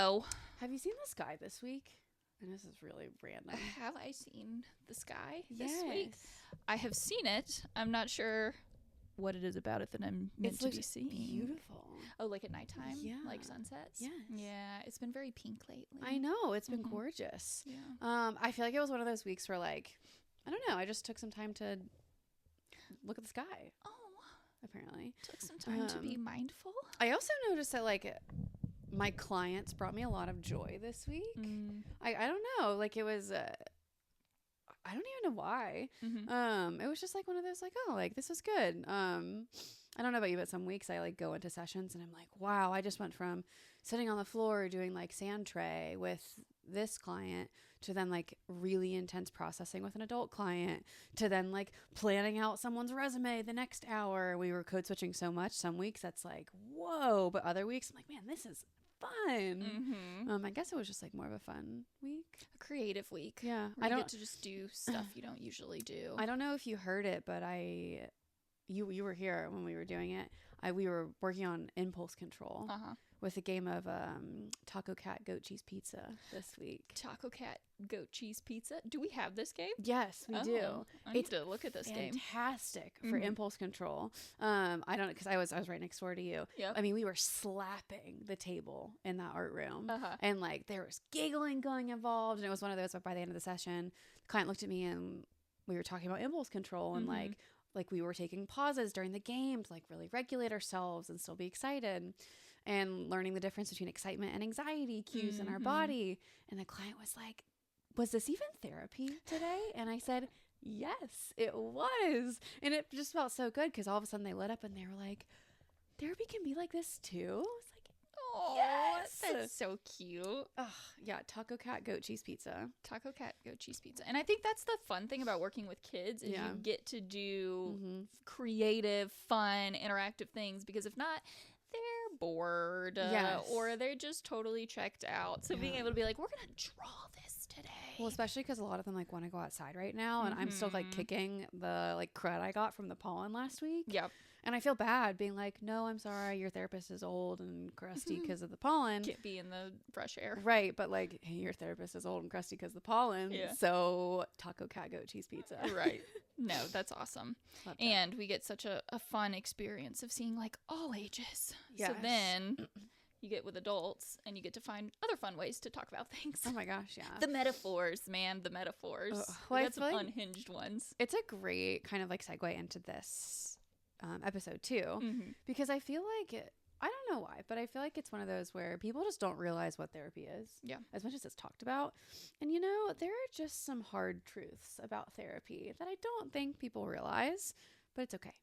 No. Have you seen the sky this week? And this is really random. Have I seen the sky this Yes. week? I have seen it. I'm not sure what it is about it that I'm meant to be seeing. Beautiful. Oh, like at nighttime? Yeah. Like sunsets? Yes. Yeah, it's been very pink lately. I know. It's been gorgeous. Yeah. I feel like it was one of those weeks where, like, I don't know. I just took some time to look at the sky, Oh, apparently. took some time to be mindful. I also noticed that, like, my clients brought me a lot of joy this week. I don't know. Like, it was... I don't even know why. It was just like one of those like, oh, like this is good. I don't know about you, but some weeks I like go into sessions and I'm like, wow, I just went from sitting on the floor doing like sand tray with this client to then like really intense processing with an adult client to then like planning out someone's resume the next hour. We were code switching so much. Some weeks that's like, whoa, but other weeks I'm like, man, this is fun. I guess it was just like more of a fun week. A creative week. Yeah. I don't get to just do stuff you don't usually do. I don't know if you heard it, but you were here when we were doing it. We were working on impulse control with a game of Taco Cat Goat Cheese Pizza this week. Taco Cat Goat Cheese Pizza. Do we have this game? Yes, we do. I need to look at this game. Fantastic for impulse control. I don't, because I was right next door to you. Yep. I mean, we were slapping the table in that art room, and like there was giggling going involved, and it was one of those. But by the end of the session, the client looked at me and we were talking about impulse control and like we were taking pauses during the game to like really regulate ourselves and still be excited, and learning the difference between excitement and anxiety cues in our body. And the client was like, was this even therapy today? And I said, yes, it was. And it just felt so good because all of a sudden they lit up and they were like, therapy can be like this too. It's like, oh, yes, that's so cute. Yeah, Taco Cat Goat Cheese Pizza. Taco Cat Goat Cheese Pizza. And I think that's the fun thing about working with kids is you get to do creative, fun, interactive things, because if not, they're bored or they're just totally checked out. So being able to be like, we're going to draw this today. Well, especially because a lot of them like want to go outside right now, and I'm still like kicking the like crud I got from the pollen last week. Yep. And I feel bad being like, no, I'm sorry, your therapist is old and crusty because of the pollen. Can't be in the fresh air. Right, but like, hey, your therapist is old and crusty because of the pollen. Yeah. So Taco Cat Goat Cheese Pizza. Right. No, that's awesome. And we get such a fun experience of seeing like all ages. Yes. So then you get with adults and you get to find other fun ways to talk about things. Oh my gosh, yeah. The metaphors, man, the metaphors. Well, We I got some feel like unhinged ones. it's a great kind of like segue into this episode too, because I feel like I don't know why, but I feel like it's one of those where people just don't realize what therapy is. Yeah. As much as it's talked about. And you know, there are just some hard truths about therapy that I don't think people realize, but it's okay.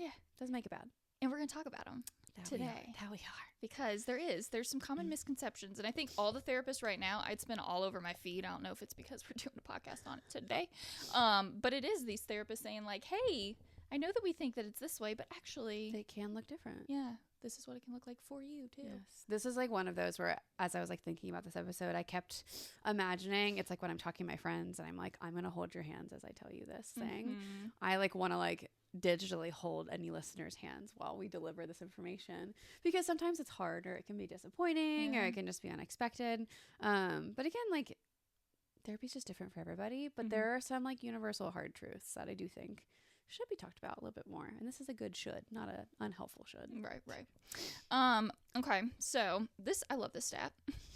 Yeah. Doesn't make it bad. And we're going to talk about them today. That we are. Because there's some common misconceptions. And I think all the therapists right now, I'd spend all over my feed. I don't know if it's because we're doing a podcast on it today. But it is these therapists saying like, hey, I know that we think that it's this way, but actually They can look different. yeah, this is what it can look like for you too. Yes. This is like one of those where as I was like thinking about this episode, I kept imagining it's like when I'm talking to my friends and I'm like, I'm going to hold your hands as I tell you this thing. I like want to like digitally hold any listener's hands while we deliver this information, because sometimes it's hard or it can be disappointing or it can just be unexpected. But again, like therapy's just different for everybody, but there are some like universal hard truths that I do think should be talked about a little bit more. And this is a good should, not a unhelpful should. Right. Okay. So I love this stat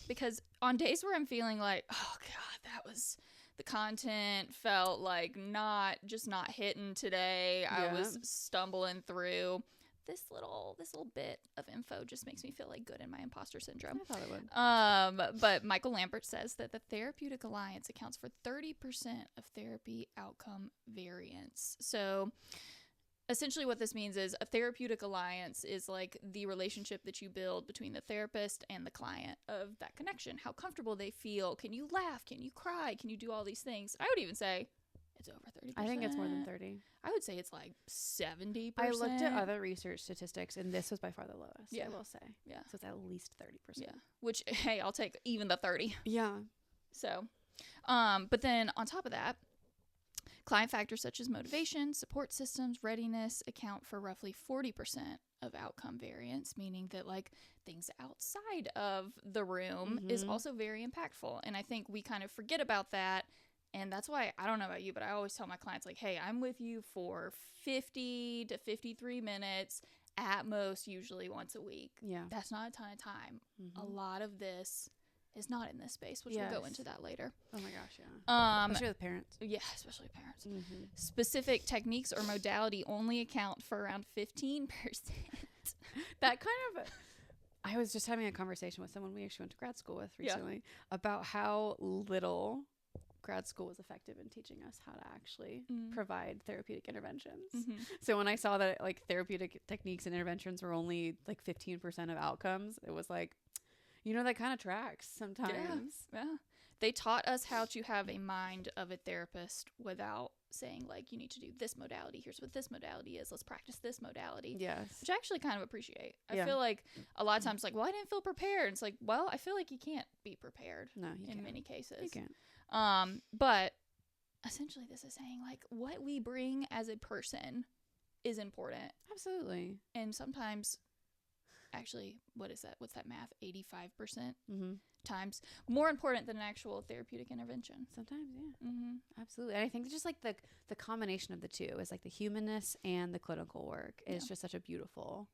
because on days where I'm feeling like, oh God, the content felt like not hitting today. I was stumbling through. This little bit of info just makes me feel like good in my imposter syndrome. I thought it would. But Michael Lambert says that the Therapeutic Alliance accounts for 30% of therapy outcome variance. So essentially what this means is a therapeutic alliance is like the relationship that you build between the therapist and the client, of that connection, how comfortable they feel. Can you laugh? Can you cry? Can you do all these things? I would even say it's over 30%. I think it's more than 30. I would say it's like 70%. I looked at other research statistics and this was by far the lowest, Yeah. I will say. Yeah. So it's at least 30%. Yeah. Which, hey, I'll take even the 30. Yeah. So, but then on top of that, Client factors such as motivation, support systems, readiness account for roughly 40% of outcome variance, meaning that like things outside of the room is also very impactful. And I think we kind of forget about that. And that's why, I don't know about you, but I always tell my clients like, hey, I'm with you for 50 to 53 minutes at most, usually once a week. Yeah. That's not a ton of time. A lot of this is not in this space, which we'll go into that later. Oh my gosh, yeah. Especially with parents. Yeah, especially parents. Specific techniques or modality only account for around 15%. That kind of, I was just having a conversation with someone we actually went to grad school with recently about how little grad school was effective in teaching us how to actually provide therapeutic interventions. So when I saw that like therapeutic techniques and interventions were only like 15% of outcomes, it was like, you know, that kind of tracks sometimes. Yeah. They taught us how to have a mind of a therapist without saying like, you need to do this modality. Here's what this modality is. Let's practice this modality. Yes. Which I actually kind of appreciate. I feel like a lot of times like, well, I didn't feel prepared. It's like, well, I feel like you can't be prepared in many cases. You can't. But essentially this is saying like what we bring as a person is important. Absolutely. And sometimes actually, what is that? What's that math? 85% times more important than an actual therapeutic intervention. Sometimes, yeah. Absolutely. And I think just like the combination of the two is like the humanness and the clinical work is just such a beautiful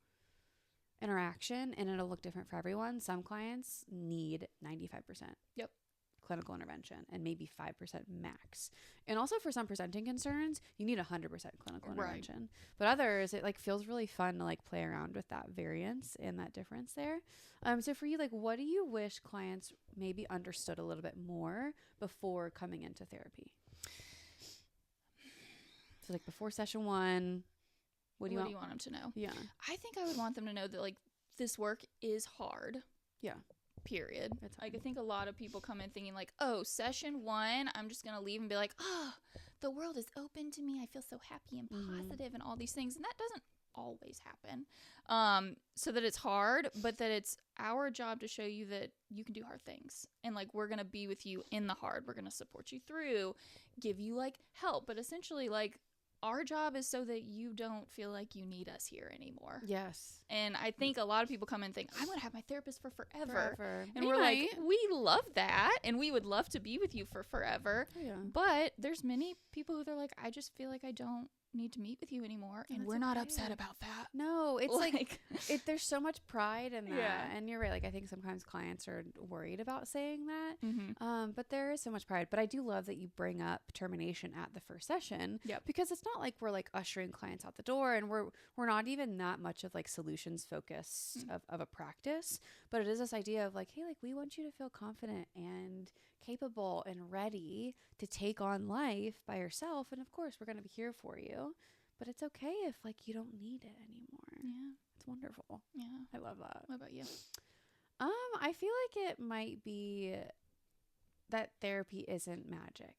interaction, and it'll look different for everyone. Some clients need 95%. Yep. Clinical intervention and maybe 5% max. And also for some presenting concerns, you need 100% clinical intervention. But others, it like feels really fun to like play around with that variance and that difference there. So for you, like what do you wish clients maybe understood a little bit more before coming into therapy? So like before session 1, what do you want them to know? Yeah. I think I would want them to know that like this work is hard. Yeah. Period. Like I think a lot of people come in thinking like, oh, session 1, I'm just gonna leave and be like, oh, the world is open to me. I feel so happy and positive and all these things, and that doesn't always happen. So that it's hard, but that it's our job to show you that you can do hard things, and like we're gonna be with you in the hard. We're gonna support you through, give you like help, but essentially like our job is so that you don't feel like you need us here anymore. Yes. And I think a lot of people come in and think, I'm going to have my therapist for forever. And we're like, we love that. And we would love to be with you for forever. Yeah. But there's many people who they're like, I just feel like I don't need to meet with you anymore. And we're not upset about that. No, it's like there's so much pride in that. Yeah. And you're right. Like I think sometimes clients are worried about saying that. But there is so much pride. But I do love that you bring up termination at the first session. Yep. Because it's not like we're like ushering clients out the door, and we're not even that much of like solutions focused of a practice. But it is this idea of like, hey, like we want you to feel confident and capable and ready to take on life by yourself, and of course we're going to be here for you, but it's okay if like you don't need it anymore. Yeah, it's wonderful. Yeah, I love that. What about you? I feel like it might be that therapy isn't magic.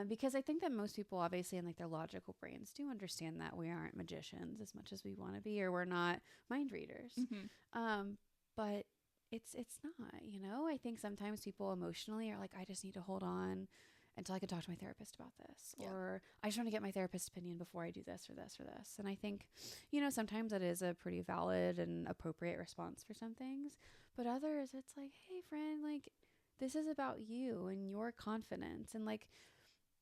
Because I think that most people obviously in like their logical brains do understand that we aren't magicians as much as we want to be, or we're not mind readers. But it's not, you know. I think sometimes people emotionally are like, I just need to hold on until I can talk to my therapist about this, or I just want to get my therapist's opinion before I do this or this or this. And I think, you know, sometimes that is a pretty valid and appropriate response for some things, but others it's like, hey friend, like this is about you and your confidence. And like,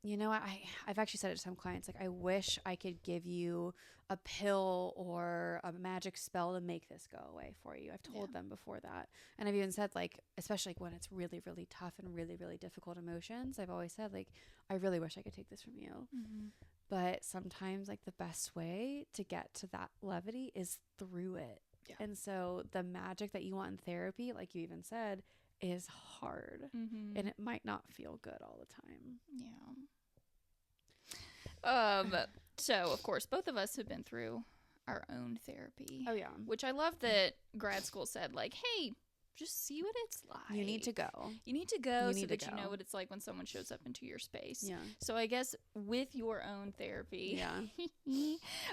you know, I've actually said it to some clients, like, I wish I could give you a pill or a magic spell to make this go away for you. I've told them before that. And I've even said, like, especially like when it's really, really tough and really, really difficult emotions, I've always said, like, I really wish I could take this from you. But sometimes, like, the best way to get to that levity is through it. Yeah. And so the magic that you want in therapy, like you even said, is hard, and it might not feel good all the time. So of course both of us have been through our own therapy. Oh yeah. Which I love that grad school said, like, hey, just see what it's like. You need to go so that you know what it's like when someone shows up into your space. Yeah. So I guess with your own therapy,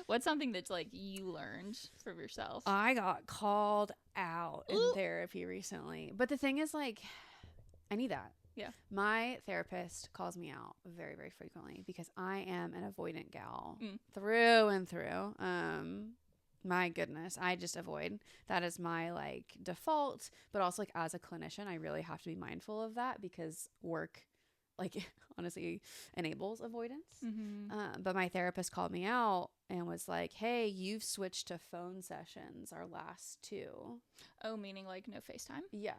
what's something that's like you learned from yourself? I got called out in therapy recently. But the thing is, like, I need that. Yeah. My therapist calls me out very, very frequently because I am an avoidant gal through and through. My goodness, I just avoid. That is my like default, but also like as a clinician, I really have to be mindful of that because work like honestly enables avoidance. But my therapist called me out and was like, hey, you've switched to phone sessions our last two. Oh, meaning like no FaceTime? Yes.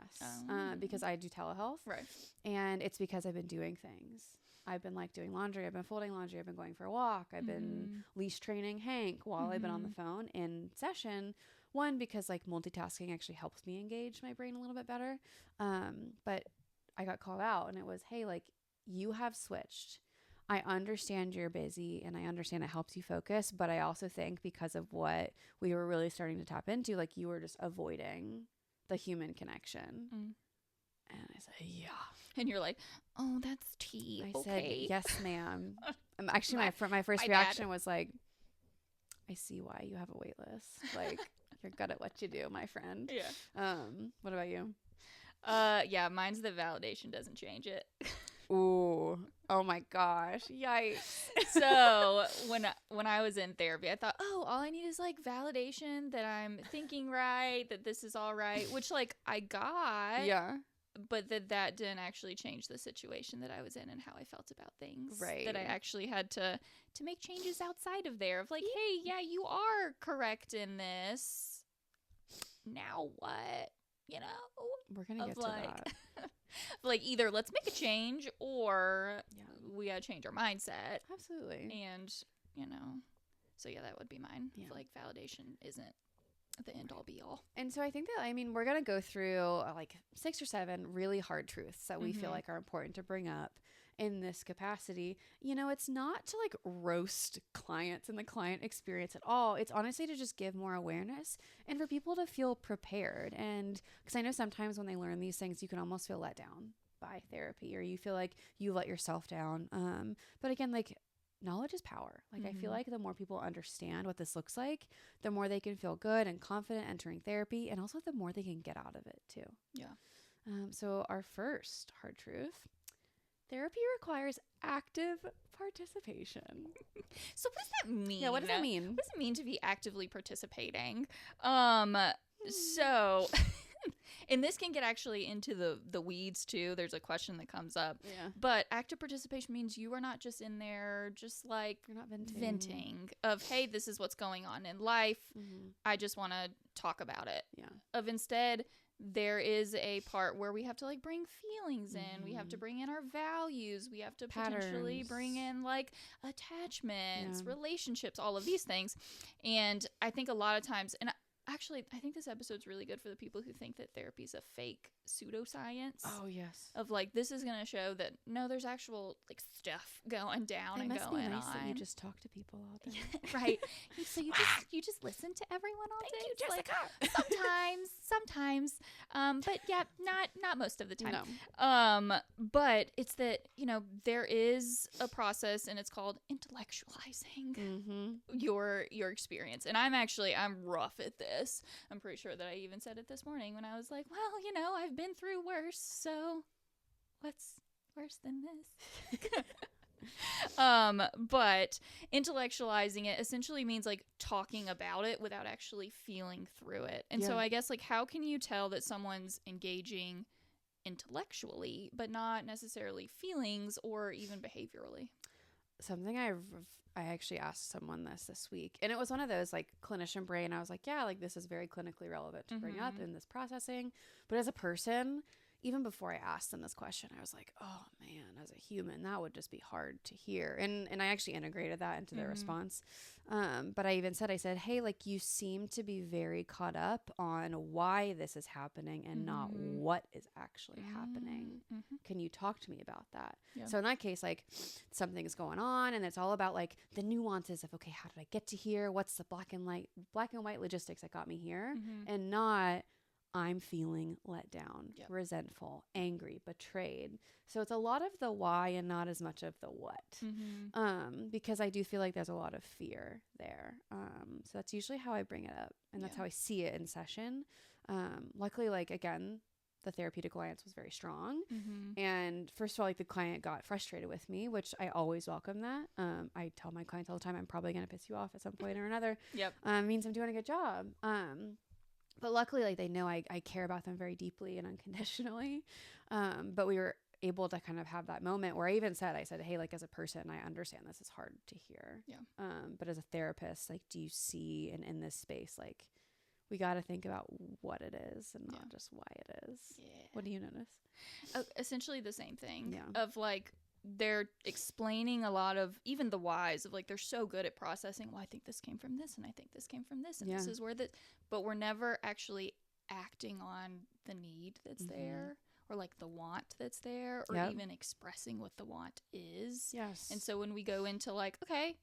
Because I do telehealth. Right. And it's because I've been doing things. I've been like doing laundry. I've been folding laundry. I've been going for a walk. I've been leash training Hank while I've been on the phone in session. One, because like multitasking actually helps me engage my brain a little bit better. But I got called out and it was, hey, like you have switched. I understand you're busy and I understand it helps you focus. But I also think because of what we were really starting to tap into, like you were just avoiding the human connection. And I said, yeah. And you're like, oh, that's tea. I said, yes, ma'am. Actually, my first my reaction was like, I see why you have a wait list. Like, you're good at what you do, my friend. Yeah. What about you? Yeah, mine's the validation doesn't change it. Ooh. Oh my gosh. Yikes. So when I was in therapy, I thought, oh, all I need is like validation that I'm thinking right, that this is all right, which like I got. Yeah. But that didn't actually change the situation that I was in and how I felt about things. Right. That I actually had to make changes outside of there of like, hey, yeah, you are correct in this. Now what? You know? We're going to get to that. Like either let's make a change or we got to change our mindset. Absolutely. And, you know, so yeah, that would be mine. Yeah. Like validation isn't the end all be all. And so I think that, I mean, we're going to go through like 6 or 7 really hard truths that we feel like are important to bring up in this capacity. You know, it's not to like roast clients and the client experience at all. It's honestly to just give more awareness and for people to feel prepared. And because I know sometimes when they learn these things, you can almost feel let down by therapy or you feel like you let yourself down. But again, like knowledge is power. Like I feel like the more people understand what this looks like, the more they can feel good and confident entering therapy, and also the more they can get out of it too. Yeah. So our first hard truth: therapy requires active participation. So what does that mean? Yeah, what does that mean? What does it mean to be actively participating? So and this can get actually into the weeds too. There's a question that comes up. Yeah. But active participation means you are not just in there just like You're not venting of, hey, this is what's going on in life. I just want to talk about it. Yeah. Of instead, there is a part where we have to like bring feelings in. We have to bring in our values. We have to potentially bring in like attachments, relationships, all of these things. And I think a lot of times, and actually, I think this episode's really good for the people who think that therapy is a fake pseudoscience. Oh, yes. Of like, this is going to show that no, there's actual like stuff going down and going on. That you just talk to people all day. Right. So you just listen to everyone all day. Thank you, Jessica. Like, sometimes. But yeah, not most of the time. No. But it's that, you know, there is a process and it's called intellectualizing your experience. And I'm rough at this. I'm pretty sure that I even said it this morning when I was like, well, you know, I've been through worse, so what's worse than this? But intellectualizing it essentially means like talking about it without actually feeling through it. And so I guess like how can you tell that someone's engaging intellectually but not necessarily feelings or even behaviorally? Something I actually asked someone this week, and it was one of those like clinician brain. I was like, yeah, like this is very clinically relevant to bring up in this processing. But as a person, even before I asked them this question, I was like, oh man, as a human, that would just be hard to hear. And I actually integrated that into their response. But I said, hey, like you seem to be very caught up on why this is happening and not what is actually happening. Can you talk to me about that? Yeah. So in that case, like something's going on and it's all about like the nuances of, okay, how did I get to here? What's the black and white logistics that got me here? And not, I'm feeling let down, resentful, angry, betrayed. So it's a lot of the why and not as much of the what. Because I do feel like there's a lot of fear there. So that's usually how I bring it up. And that's how I see it in session. Luckily, like, again, the therapeutic alliance was very strong. And first of all, like the client got frustrated with me, which I always welcome that. I tell my clients all the time, I'm probably going to piss you off at some point or another. Means I'm doing a good job. But luckily, like they know I care about them very deeply and unconditionally. But we were able to kind of have that moment where I said, hey, like as a person, I understand this is hard to hear. But as a therapist, like, do you see, and in this space, like, we got to think about what it is and not just why it is. What do you notice? Essentially the same thing of like, they're explaining a lot of even the whys of like, they're so good at processing. Well, I think this came from this and I think this came from this. And this is where but we're never actually acting on the need that's there. Or like the want that's there, or even expressing what the want is. And so when we go into like, okay,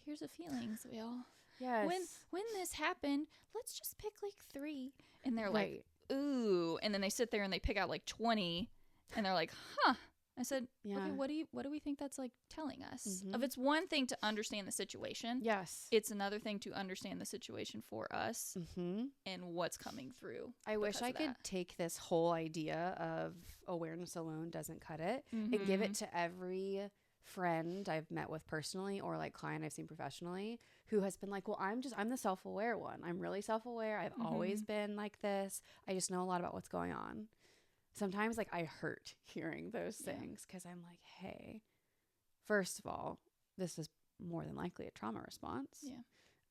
here's a feelings wheel. When this happened, let's just pick like 3. And they're like, ooh. And then they sit there and they pick out like 20. And they're like, huh. I said, okay, what do we think that's like telling us? If it's one thing to understand the situation, it's another thing to understand the situation for us and what's coming through. I wish I could take this whole idea of awareness alone doesn't cut it and give it to every friend I've met with personally or like client I've seen professionally who has been like, well, I'm the self-aware one. I'm really self-aware. I've always been like this. I just know a lot about what's going on. Sometimes like I hurt hearing those things because I'm like, hey, first of all, this is more than likely a trauma response.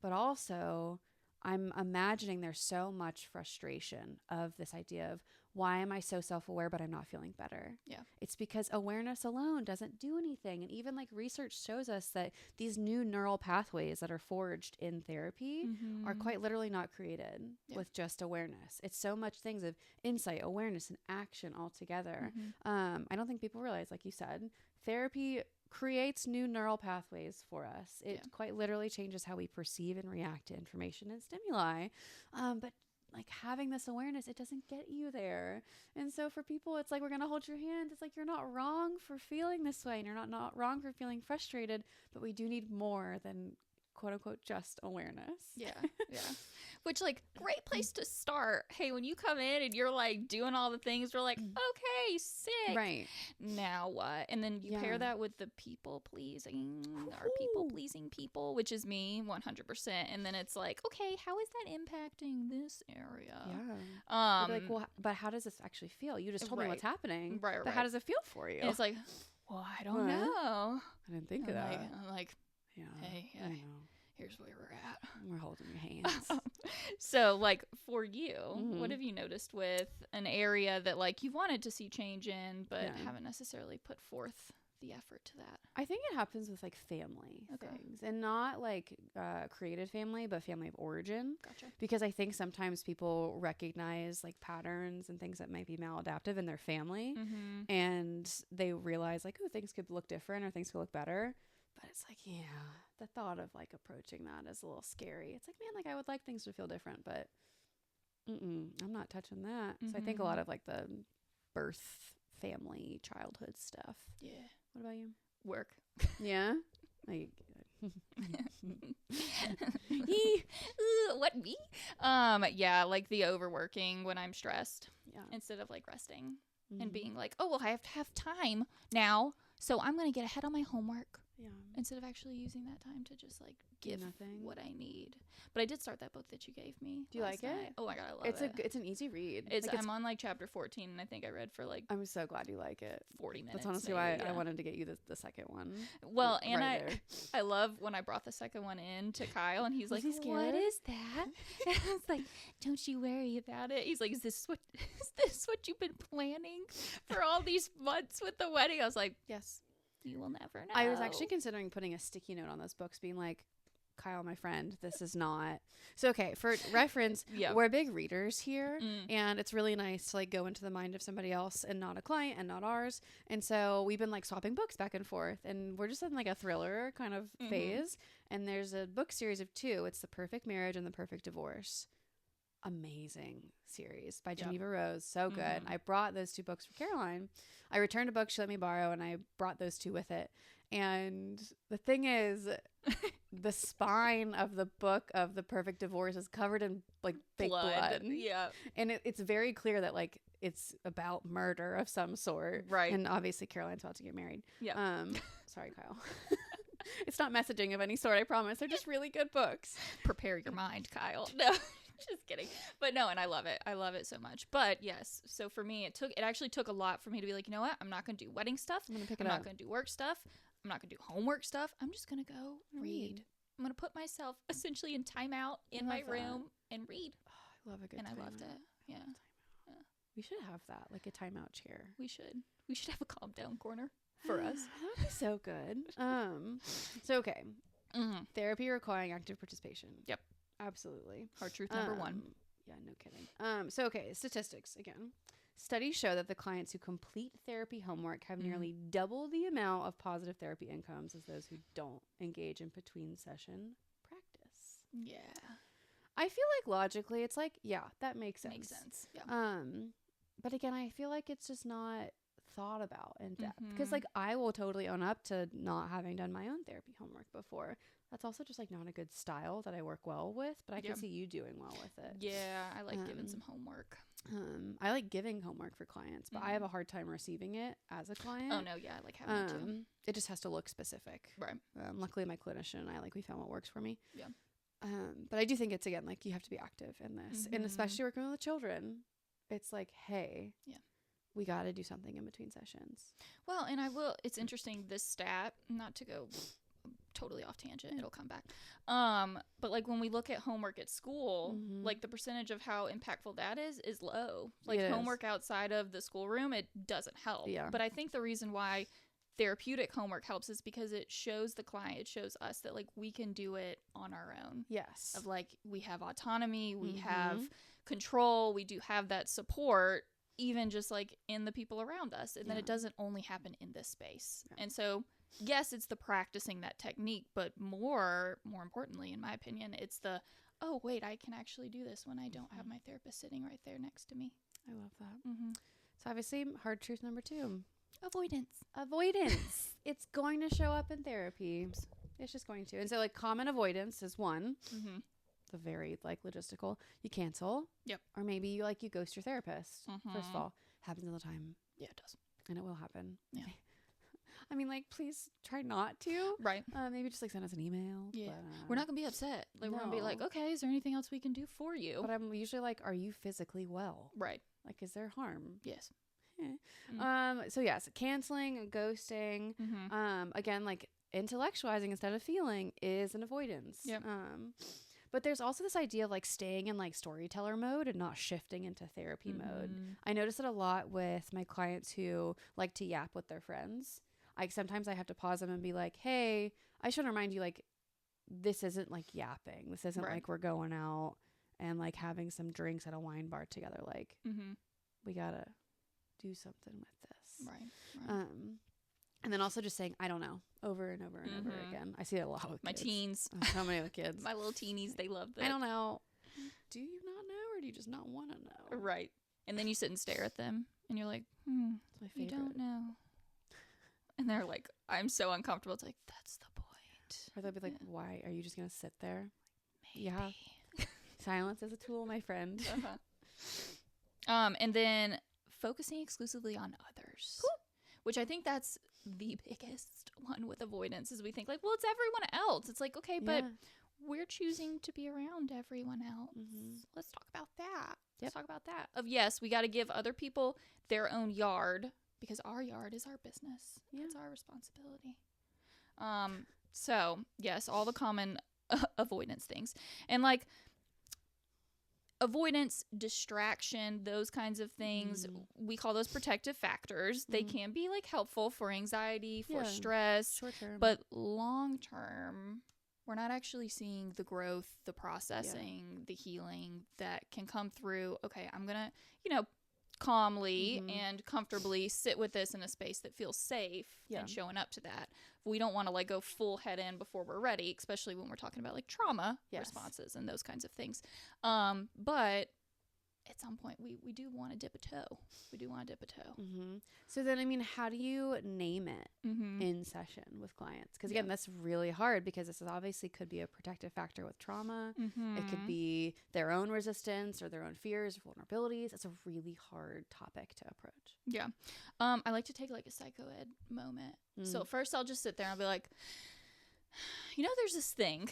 But also I'm imagining there's so much frustration of this idea of why am I so self-aware but I'm not feeling better? It's because awareness alone doesn't do anything. And even like research shows us that these new neural pathways that are forged in therapy are quite literally not created with just awareness. It's so much things of insight, awareness, and action all together. I don't think people realize, like you said, therapy creates new neural pathways for us. It quite literally changes how we perceive and react to information and stimuli. But like having this awareness, it doesn't get you there. And so for people, it's like, we're going to hold your hand. It's like, you're not wrong for feeling this way and you're not wrong for feeling frustrated, but we do need more than quote unquote just awareness. Which like great place to start. Hey, when you come in and you're like doing all the things, we're like, okay, sick. Right. Now what? And then you pair that with the people pleasing, our people pleasing people, which is me 100%. And then it's like, okay, how is that impacting this area? Like, well, but how does this actually feel? You just told me what's happening. But how does it feel for you? And it's like, well, I don't know. I didn't think of that. I'm like, hey, I know. Here's where we're at. We're holding your hands. So, like, for you, what have you noticed with an area that, like, you wanted to see change in, but haven't necessarily put forth the effort to that? I think it happens with, like, family things. And not, like, created family, but family of origin. Because I think sometimes people recognize, like, patterns and things that might be maladaptive in their family. And they realize, like, oh, things could look different or things could look better. But it's like, the thought of like approaching that is a little scary. It's like, man, like I would like things to feel different, but I'm not touching that. So I think a lot of like the birth, family, childhood stuff. What about you? Work. Like, what, me? Like the overworking when I'm stressed instead of like resting and being like, oh, well, I have to have time now, so I'm going to get ahead on my homework. Instead of actually using that time to just like give what I need. But I did start that book that you gave me. Do you like night. it? Oh my god, I love it. It's an easy read. I'm on like chapter 14 and I think I read for like I'm so glad you like it. 40 minutes. That's honestly why I wanted to get you the second one. Well, and I love when I brought the second one in to Kyle and he's like, what is that? And I was like, don't you worry about it. He's like, is this what you've been planning for all these months with the wedding? I was like, yes. You will never know. I was actually considering putting a sticky note on those books being like, Kyle, my friend, this is not. So, okay, for reference, we're big readers here. And it's really nice to like go into the mind of somebody else and not a client and not ours. And so we've been like swapping books back and forth. And we're just in like a thriller kind of phase. And there's a book series of 2. It's The Perfect Marriage and The Perfect Divorce. Amazing series by Geneva Rose. So good. I brought those 2 books for Caroline. I returned a book she let me borrow and I brought those 2 with it. And the thing is, the spine of the book of The Perfect Divorce is covered in like fake blood. Yeah. And it's very clear that like it's about murder of some sort. Right. And obviously Caroline's about to get married. Yeah. Sorry, Kyle. It's not messaging of any sort, I promise. They're just really good books. Prepare your mind, Kyle. No, just kidding. But no, and I love it. I love it so much. But yes, so for me, it actually took a lot for me to be like, you know what? I'm not going to do wedding stuff. I'm I'm not going to do work stuff. I'm not going to do homework stuff. I'm just going to go read. I'm going to put myself essentially in timeout in my room and read. Oh, I love a good And timeout. I loved it. Yeah. We should have that, like a timeout chair. We should have a calm down corner for us. That would be so good. So okay. Therapy requiring active participation. Yep. Absolutely. Hard truth number 1. Yeah, no kidding. So okay, statistics again. Studies show that the clients who complete therapy homework have nearly double the amount of positive therapy incomes as those who don't engage in between session practice. Yeah. I feel like logically it's like, yeah, that makes sense. Makes sense. Yeah. But again, I feel like it's just not thought about in depth because like I will totally own up to not having done my own therapy homework before. That's also just like not a good style that I work well with, but I can see you doing well with it. Yeah, I like giving some homework. I like giving homework for clients, but I have a hard time receiving it as a client. Oh no, yeah, I like having it too. It just has to look specific. Right. Luckily my clinician and I we found what works for me. Yeah. But I do think it's again like you have to be active in this, and especially working with children. It's like, hey, we got to do something in between sessions. Well, and it's interesting, this stat, not to go totally off tangent, it'll come back. But like when we look at homework at school, like the percentage of how impactful that is low. Like homework outside of the schoolroom, it doesn't help. Yeah. But I think the reason why therapeutic homework helps is because it shows the client, it shows us that like we can do it on our own. Yes. Of like we have autonomy, we have control, we do have that support, even just like in the people around us, and then it doesn't only happen in this space. And so yes, it's the practicing that technique, but more importantly, in my opinion, it's the, oh wait, I can actually do this when I don't have my therapist sitting right there next to me. I love that. So obviously hard truth number 2, avoidance. It's going to show up in therapy. It's just going to. And so like common avoidance is one. The very like logistical, you cancel. Yep. Or maybe you ghost your therapist. First of all, happens all the time. Yeah, it does. And it will happen. Yeah. I mean, like, please try not to. Right. Maybe just like send us an email. Yeah. But, we're not gonna be upset. Like we're gonna be like, okay, is there anything else we can do for you? But I'm usually like, are you physically well? Right. Like, is there harm? Yes. So yes, canceling, ghosting. Again, like intellectualizing instead of feeling is an avoidance. Yep. But there's also this idea of like staying in like storyteller mode and not shifting into therapy mode. I notice it a lot with my clients who like to yap with their friends. Sometimes I have to pause them and be like, hey, I should remind you, like, this isn't like yapping. This isn't like we're going out and like having some drinks at a wine bar together. Like, we gotta do something with this. Right. And then also just saying, I don't know, over and over and over again. I see it a lot with my kids. teens. So many with kids. My little teenies, they love that. I don't know. Do you not know, or do you just not want to know? Right. And then you sit and stare at them, and you're like, It's my favorite. you don't know. And they're like, I'm so uncomfortable. It's like, that's the point. Or they'll be like, why? Are you just going to sit there? Maybe. Yeah. Silence is a tool, my friend. And then focusing exclusively on others, which I think that's the biggest one with avoidance, is we think like, well, it's everyone else. It's like, okay, but we're choosing to be around everyone else. Let's talk about that. Let's talk about that. Yes, we got to give other people their own yard, because our yard is our business. Yeah. It's our responsibility. So yes, all the common avoidance things, and like avoidance, distraction, those kinds of things, we call those protective factors. They can be like helpful for anxiety, for stress, short term, but long term, we're not actually seeing the growth, the processing, the healing that can come through. Okay, I'm gonna, calmly and comfortably sit with this in a space that feels safe and showing up to that. We don't want to like go full head in before we're ready, especially when we're talking about like trauma responses and those kinds of things. But at some point we do want to dip a toe. We do want to dip a toe. Mm-hmm. So then, I mean, how do you name it in session with clients? Because again, that's really hard because this is obviously could be a protective factor with trauma. It could be their own resistance or their own fears or vulnerabilities. It's a really hard topic to approach. Yeah. I like to take like a psychoed moment. So first I'll just sit there and I'll be like, there's this thing.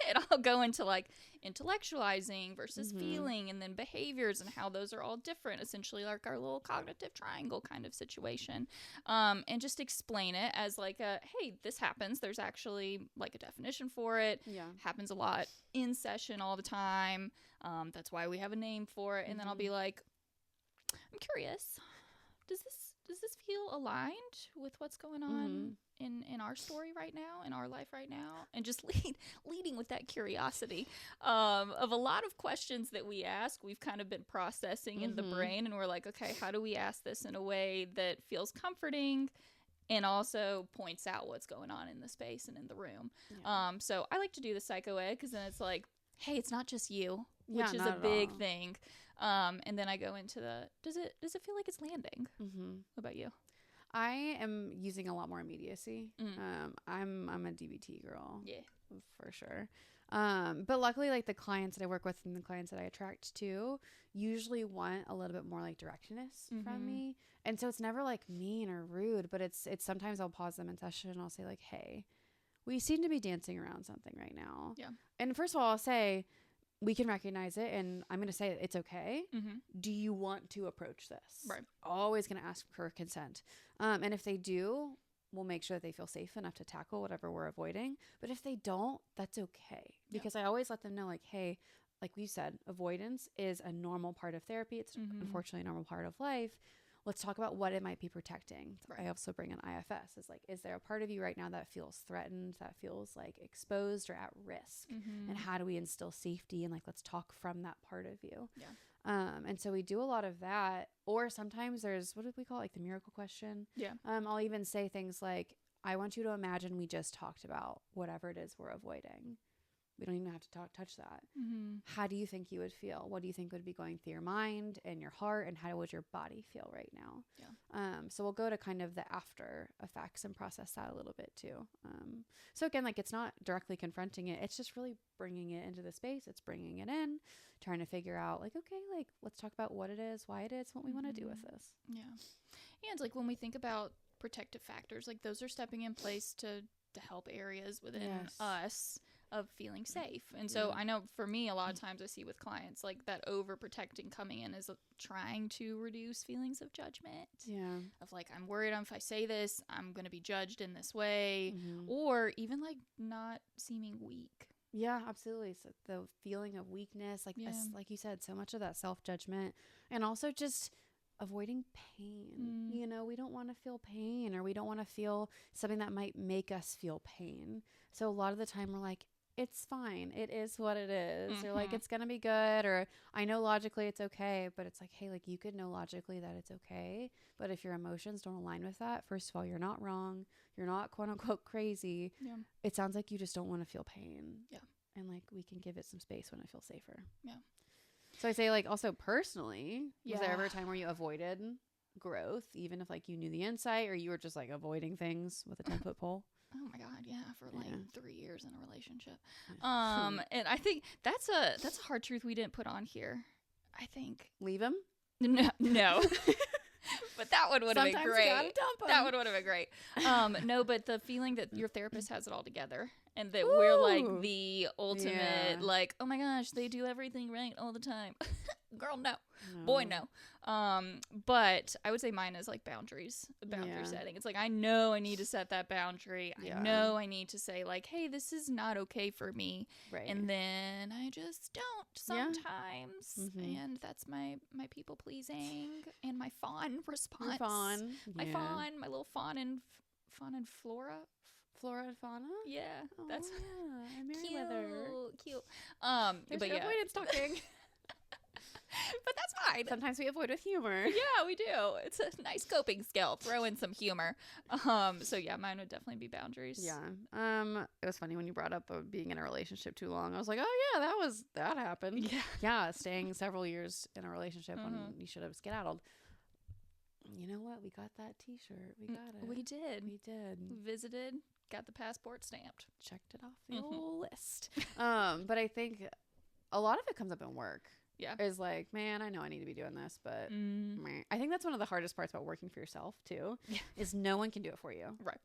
And I'll go into like intellectualizing versus feeling, and then behaviors and how those are all different, essentially like our little cognitive triangle kind of situation. And just explain it as like hey, this happens. There's actually like a definition for it. Yeah. Happens a lot in session all the time. That's why we have a name for it. And then I'll be like, I'm curious. Does this feel aligned with what's going on in our story right now, in our life right now? And just leading with that curiosity of a lot of questions that we ask, we've kind of been processing in the brain, and we're like, okay, how do we ask this in a way that feels comforting and also points out what's going on in the space and in the room? Yeah. So I like to do the psychoed because then it's like, hey, it's not just you, which is a big thing. And then I go into does it feel like it's landing? What about you? I am using a lot more immediacy. I'm a DBT girl. Yeah, for sure. But luckily, like the clients that I work with and the clients that I attract to usually want a little bit more like directness from me. And so it's never like mean or rude, but it's sometimes I'll pause them in session and I'll say like, hey, we seem to be dancing around something right now. Yeah. And first of all, I'll say, we can recognize it, and I'm going to say it's okay. Do you want to approach this? Right. Always going to ask for consent. And if they do, we'll make sure that they feel safe enough to tackle whatever we're avoiding. But if they don't, that's okay. Because I always let them know, like, hey, like we said, avoidance is a normal part of therapy. It's unfortunately a normal part of life. Let's talk about what it might be protecting. Right. I also bring in IFS. It's like, is there a part of you right now that feels threatened, that feels like exposed or at risk? And how do we instill safety? And like, let's talk from that part of you. Yeah. And so we do a lot of that. Or sometimes there's, what do we call it? Like the miracle question. Yeah. I'll even say things like, I want you to imagine we just talked about whatever it is we're avoiding. We don't even have to touch that. How do you think you would feel? What do you think would be going through your mind and your heart, and how would your body feel right now? Yeah. So we'll go to kind of the after effects and process that a little bit too. So again, like it's not directly confronting it. It's just really bringing it into the space. It's bringing it in, trying to figure out like, okay, like let's talk about what it is, why it is, what we want to do with this. Yeah. And like when we think about protective factors, like those are stepping in place to help areas within us of feeling safe. And so I know for me, a lot of times I see with clients like that overprotecting coming in is trying to reduce feelings of judgment. Yeah. Of like, I'm worried if I say this, I'm going to be judged in this way, or even like not seeming weak. Yeah, absolutely. So the feeling of weakness, like like you said, so much of that self-judgment, and also just avoiding pain. We don't want to feel pain, or we don't want to feel something that might make us feel pain. So a lot of the time we're like, it's fine. It is what it is. Or like, it's going to be good. Or I know logically it's okay, but it's like, hey, like you could know logically that it's okay. But if your emotions don't align with that, first of all, you're not wrong. You're not quote unquote crazy. Yeah. It sounds like you just don't want to feel pain. Yeah. And like, we can give it some space when it feels safer. Yeah. So I say like also personally, was there ever a time where you avoided growth, even if like you knew the insight, or you were just like avoiding things with a 10-foot pole? Oh my God, yeah, for like 3 years in a relationship. And I think that's a hard truth we didn't put on here. I think leave him? No. But that one would have been great. That one would have been great. No, but the feeling that your therapist has it all together, and that we're like the ultimate, like, oh my gosh, they do everything right all the time. Girl, no. Boy, no. But I would say mine is like boundary setting. It's like, I know I need to set that boundary. I know I need to say like, hey, this is not okay for me. Right. And then I just don't sometimes. And that's my people pleasing and my fawn response. My fawn, my little fawn and flora. Flora and fauna? Yeah. That's I'm Meriwether. Cute. There's no point in talking. But that's fine. Sometimes we avoid with humor. Yeah, we do. It's a nice coping skill. Throw in some humor. So yeah, mine would definitely be boundaries. Yeah. It was funny when you brought up being in a relationship too long. I was like, oh yeah, that happened. Yeah. Yeah, staying several years in a relationship when you should have skedaddled. You know what? We got that T-shirt. We got it. We did. We did. Visited. Got the passport stamped. Checked it off the old list. But I think a lot of it comes up in work. Yeah. Is like, man, I know I need to be doing this, but meh. I think that's one of the hardest parts about working for yourself too. Yeah. Is no one can do it for you. Right.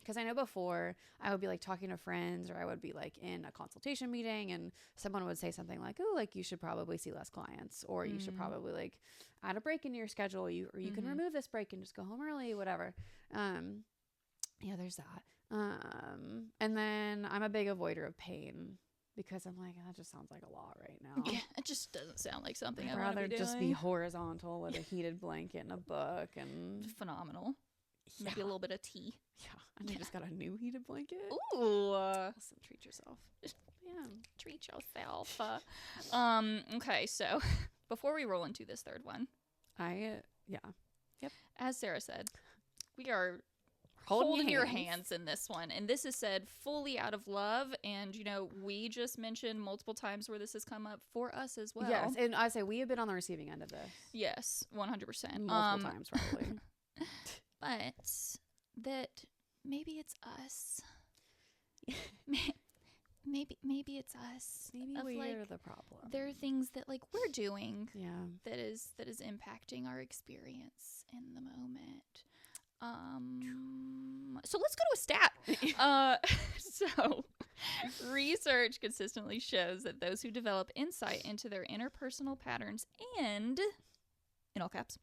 Because I know before I would be like talking to friends, or I would be like in a consultation meeting and someone would say something like, oh, like you should probably see less clients, or you should probably like add a break into your schedule, or you can remove this break and just go home early, whatever. Yeah, there's that. And then I'm a big avoider of pain because I'm like, that just sounds like a lot right now. Yeah, it just doesn't sound like something I'd I want to rather be doing. just be horizontal with a heated blanket and a book and phenomenal. Yeah. Maybe a little bit of tea. Yeah, and you just got a new heated blanket. Ooh, Listen, treat yourself. Yeah, treat yourself. Okay, so before we roll into this third one, as Sarah said, we are holding your hands in this one, and this is said fully out of love. And we just mentioned multiple times where this has come up for us as well. Yes, and I say we have been on the receiving end of this. Yes, 100%. Multiple times, probably. But that maybe it's us. maybe it's us. Maybe we're the problem. There are things that like we're doing. Yeah. That is impacting our experience in the moment. So let's go to a stat. So research consistently shows that those who develop insight into their interpersonal patterns and, in all caps,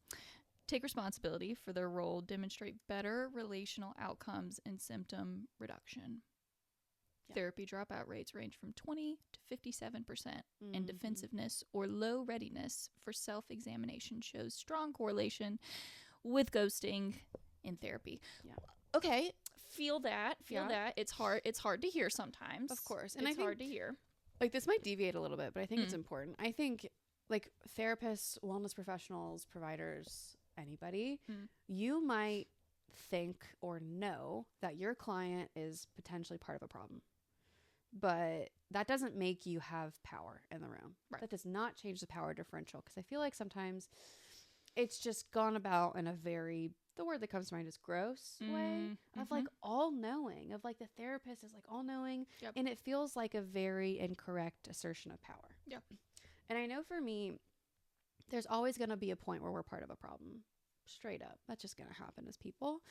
take responsibility for their role demonstrate better relational outcomes and symptom reduction. Yeah. Therapy dropout rates range from 20 to 57%, and defensiveness or low readiness for self-examination shows strong correlation with ghosting in therapy. Yeah. Okay, feel that. It's hard to hear sometimes. Of course. And it's hard to hear. Like, this might deviate a little bit, but I think it's important. I think like therapists, wellness professionals, providers, anybody, you might think or know that your client is potentially part of a problem, but that doesn't make you have power in the room. Right. That does not change the power differential, because I feel like sometimes it's just gone about in a very, the word that comes to mind is gross way of like all knowing, of like the therapist is like all knowing. Yep. And it feels like a very incorrect assertion of power. Yep. And I know for me, there's always going to be a point where we're part of a problem. Straight up. That's just going to happen as people.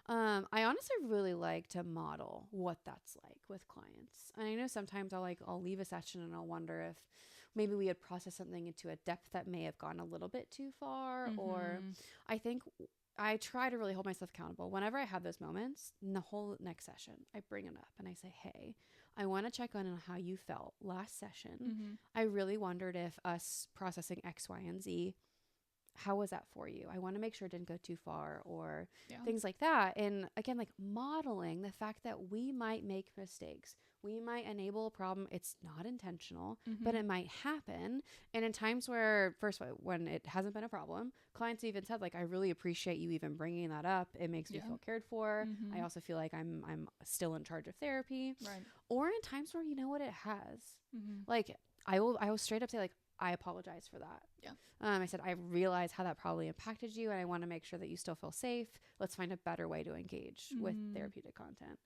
I honestly really like to model what that's like with clients. And I know sometimes I'll leave a session and I'll wonder if maybe we had processed something into a depth that may have gone a little bit too far. Or I think I try to really hold myself accountable. Whenever I have those moments, in the whole next session, I bring it up and I say, hey, I want to check on how you felt last session. I really wondered if us processing X, Y, and Z, how was that for you? I want to make sure it didn't go too far, or things like that. And again, like modeling the fact that we might make mistakes. We might enable a problem. It's not intentional, but it might happen. And in times where, first, when it hasn't been a problem, clients even said, like, I really appreciate you even bringing that up. It makes me feel cared for. I also feel like I'm still in charge of therapy. Right. Or in times where, you know what, it has. Like, I will straight up say, like, I apologize for that. Yeah. I said, I realize how that probably impacted you, and I want to make sure that you still feel safe. Let's find a better way to engage with therapeutic content.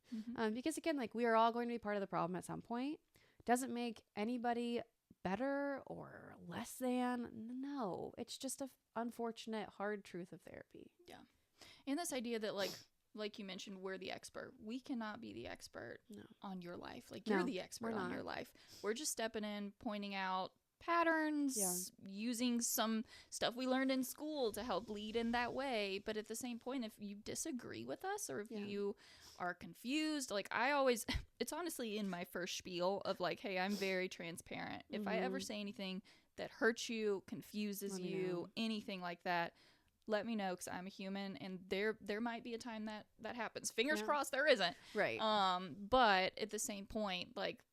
Because again, like, we are all going to be part of the problem at some point. Doesn't make anybody better or less than. No, it's just a unfortunate, hard truth of therapy. Yeah. And this idea that like you mentioned, we're the expert. We cannot be the expert on your life. Like, you're the expert on your life. We're just stepping in, pointing out patterns, using some stuff we learned in school to help lead in that way. But at the same point, if you disagree with us, or if you are confused, like, I always, it's honestly in my first spiel of like, hey, I'm very transparent. If I ever say anything that hurts you, confuses you, anything like that, let me know, because I'm a human, and there might be a time that happens. Fingers crossed there isn't. Right. But at the same point, like,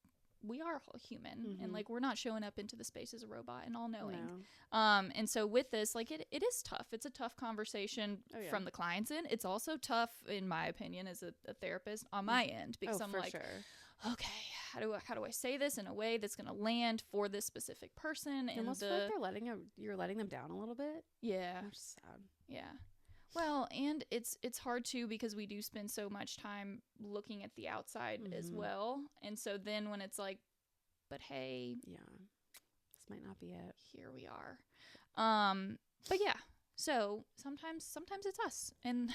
we are all human, Mm-hmm. and like we're not showing up into the space as a robot and all knowing. No. And so with this, like it is tough. It's a tough conversation from the client's end. It's also tough, in my opinion, as a therapist on my end, because I'm like, okay, how do I say this in a way that's going to land for this specific person? And almost feel like you're letting them down a little bit. Yeah. Which is sad. Yeah. Well, and it's hard too, because we do spend so much time looking at the outside as well. And so then when it's like, but hey, yeah, this might not be it. Here we are. But yeah, so sometimes it's us, and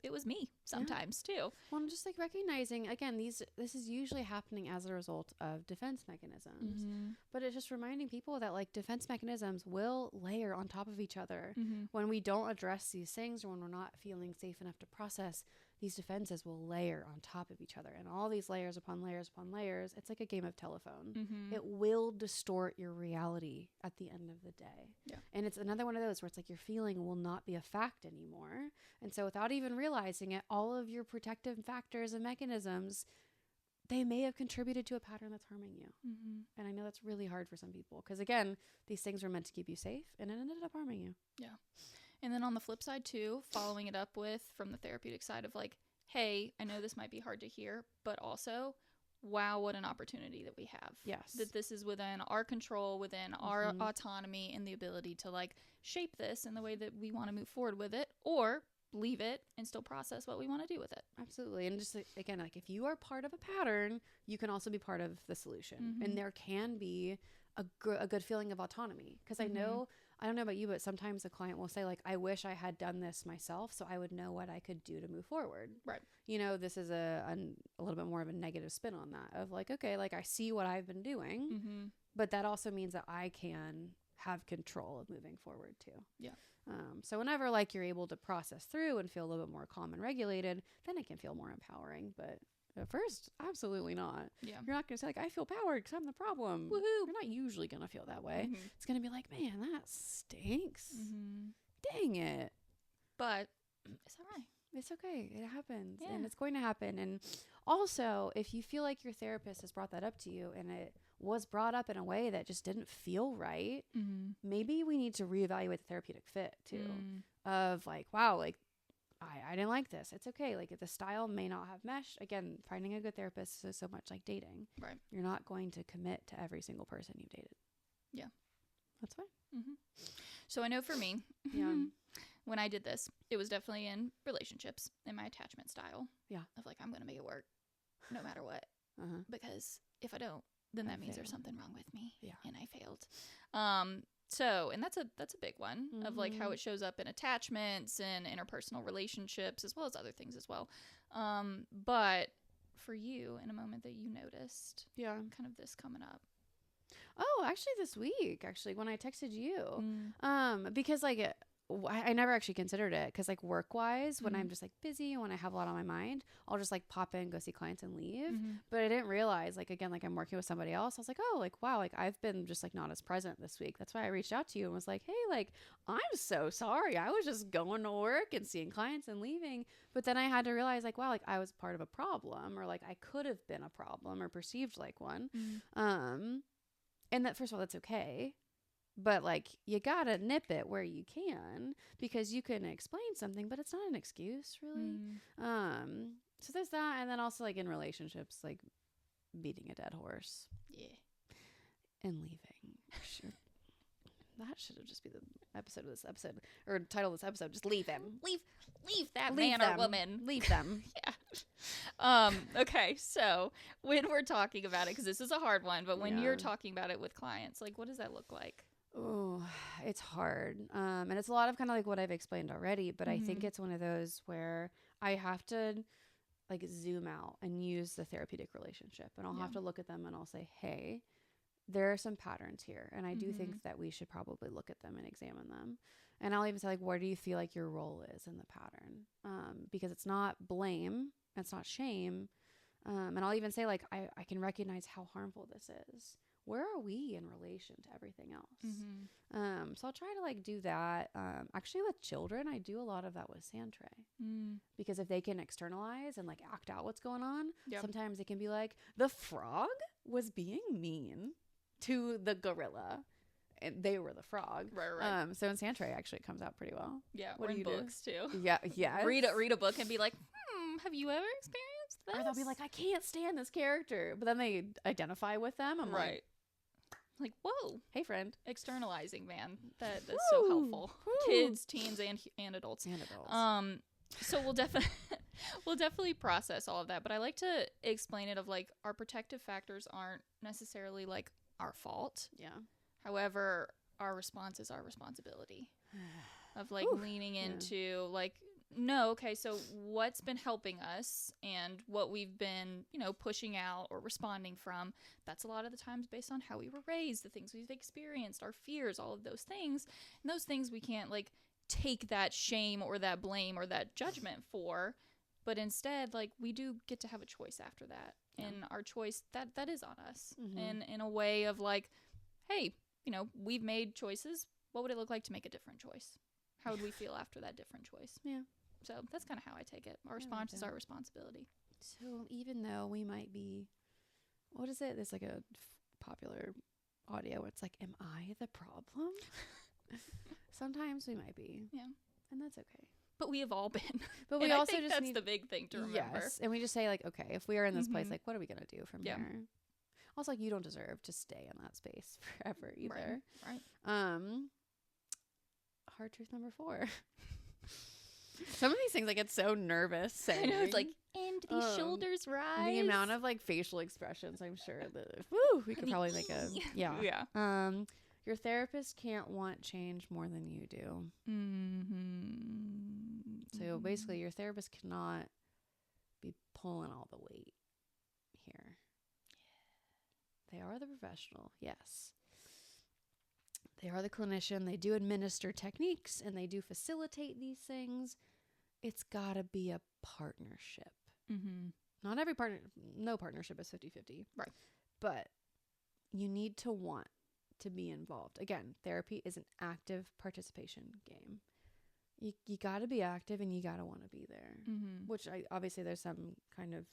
it was me sometimes too. Well, I'm just like recognizing again, this is usually happening as a result of defense mechanisms, but it's just reminding people that like defense mechanisms will layer on top of each other. When we don't address these things, or when we're not feeling safe enough to process, these defenses will layer on top of each other, and all these layers upon layers upon layers. It's like a game of telephone. It will distort your reality at the end of the day. Yeah. And it's another one of those where it's like your feeling will not be a fact anymore. And so without even realizing it, all of your protective factors and mechanisms, they may have contributed to a pattern that's harming you. And I know that's really hard for some people, because again, these things were meant to keep you safe, and it ended up harming you. Yeah. And then on the flip side too, following it up with, from the therapeutic side, of like, hey, I know this might be hard to hear, but also, wow, what an opportunity that we have. Yes. That this is within our control, within our autonomy, and the ability to like shape this in the way that we want to move forward with it, or leave it and still process what we want to do with it. Absolutely. And just again, like if you are part of a pattern, you can also be part of the solution. And there can be a good feeling of autonomy. Because I don't know about you, but sometimes a client will say like, I wish I had done this myself so I would know what I could do to move forward. Right. You know, this is a little bit more of a negative spin on that, of like, okay, like I see what I've been doing, but that also means that I can have control of moving forward too. Yeah. So whenever like you're able to process through and feel a little bit more calm and regulated, then it can feel more empowering. But at first, absolutely not. Yeah. You're not going to say like, I feel powered because I'm the problem. Woohoo. You're not usually going to feel that way. It's going to be like, man, that stinks. Dang it. But it's all right. It's okay. It happens. Yeah. And it's going to happen. And also, if you feel like your therapist has brought that up to you and it was brought up in a way that just didn't feel right, maybe we need to reevaluate the therapeutic fit too. Of like, wow, like I didn't like this. It's okay. Like the style may not have meshed. Again, finding a good therapist is so much like dating. Right. You're not going to commit to every single person you've dated. Yeah. That's fine. So I know for me, when I did this, it was definitely in relationships, in my attachment style. Yeah. Of like, I'm going to make it work no matter what. Because if I don't, then that means there's something wrong with me. Yeah. And I failed. So, and that's a big one of like how it shows up in attachments and interpersonal relationships, as well as other things as well. But for you, in a moment that you noticed, kind of this coming up. Oh, actually this week, when I texted you, because like I never actually considered it, because like work wise, when I'm just like busy and when I have a lot on my mind, I'll just like pop in, go see clients and leave. But I didn't realize, like, again, like I'm working with somebody else. I was like, oh, like, wow, like I've been just like not as present this week. That's why I reached out to you and was like, hey, like, I'm so sorry. I was just going to work and seeing clients and leaving. But then I had to realize like, wow, like I was part of a problem, or like I could have been a problem or perceived like one. And that, first of all, that's okay. But like, you gotta nip it where you can, because you can explain something, but it's not an excuse really. So there's that. And then also like in relationships, like beating a dead horse. Yeah. And leaving. That should have just be the episode of this episode, or title of this episode. Just leave him. Leave that man or woman. Leave them. Yeah. Okay. So when we're talking about it, because this is a hard one, but when you're talking about it with clients, like what does that look like? Oh, it's hard. And it's a lot of kind of like what I've explained already, but I think it's one of those where I have to like zoom out and use the therapeutic relationship, and I'll have to look at them and I'll say, hey, there are some patterns here. And I do think that we should probably look at them and examine them. And I'll even say like, where do you feel like your role is in the pattern? Because it's not blame, it's not shame. And I'll even say like, I can recognize how harmful this is. where are we in relation to everything else? So I'll try to like do that. Actually with children, I do a lot of that with Santray, because if they can externalize and like act out what's going on, sometimes it can be like, the frog was being mean to the gorilla and they were the frog. Right. So in Santray actually it comes out pretty well. Yeah. What do you books do? Yeah. Read a book and be like, have you ever experienced this? Or they'll be like, I can't stand this character, but then they identify with them. I'm like, whoa, hey friend, externalizing, man, that's so helpful. Kids, teens, and adults. So we'll definitely process all of that, but I like to explain it of like our protective factors aren't necessarily like our fault. Yeah. However, our response is our responsibility of like leaning into like, no, okay, so what's been helping us and what we've been, pushing out or responding from, that's a lot of the times based on how we were raised, the things we've experienced, our fears, all of those things. And those things we can't like take that shame or that blame or that judgment for, but instead like we do get to have a choice after that. And our choice that is on us. And in a way of like, hey, we've made choices. What would it look like to make a different choice? How would we feel after that different choice? Yeah. So that's kind of how I take it. Our response is our responsibility. So even though we might be, what is it? There's like a popular audio. It's like, am I the problem? Sometimes we might be. Yeah. And that's okay. But we have all been. But we also just that's the big thing to remember. Yes. And we just say like, okay, if we are in this place, like, what are we going to do from here? Also, like, you don't deserve to stay in that space forever either. Right. Hard truth number 4. Some of these things I get so nervous saying. I know, it's like, and the shoulders rise. The amount of like facial expressions, I'm sure that we could probably make a your therapist can't want change more than you do. So basically your therapist cannot be pulling all the weight here. They are the professional, yes. They are the clinician. They do administer techniques and they do facilitate these things. It's got to be a partnership. Not every no partnership is 50-50. Right. But you need to want to be involved. Again, therapy is an active participation game. You got to be active and you got to want to be there. Which obviously there's some kind of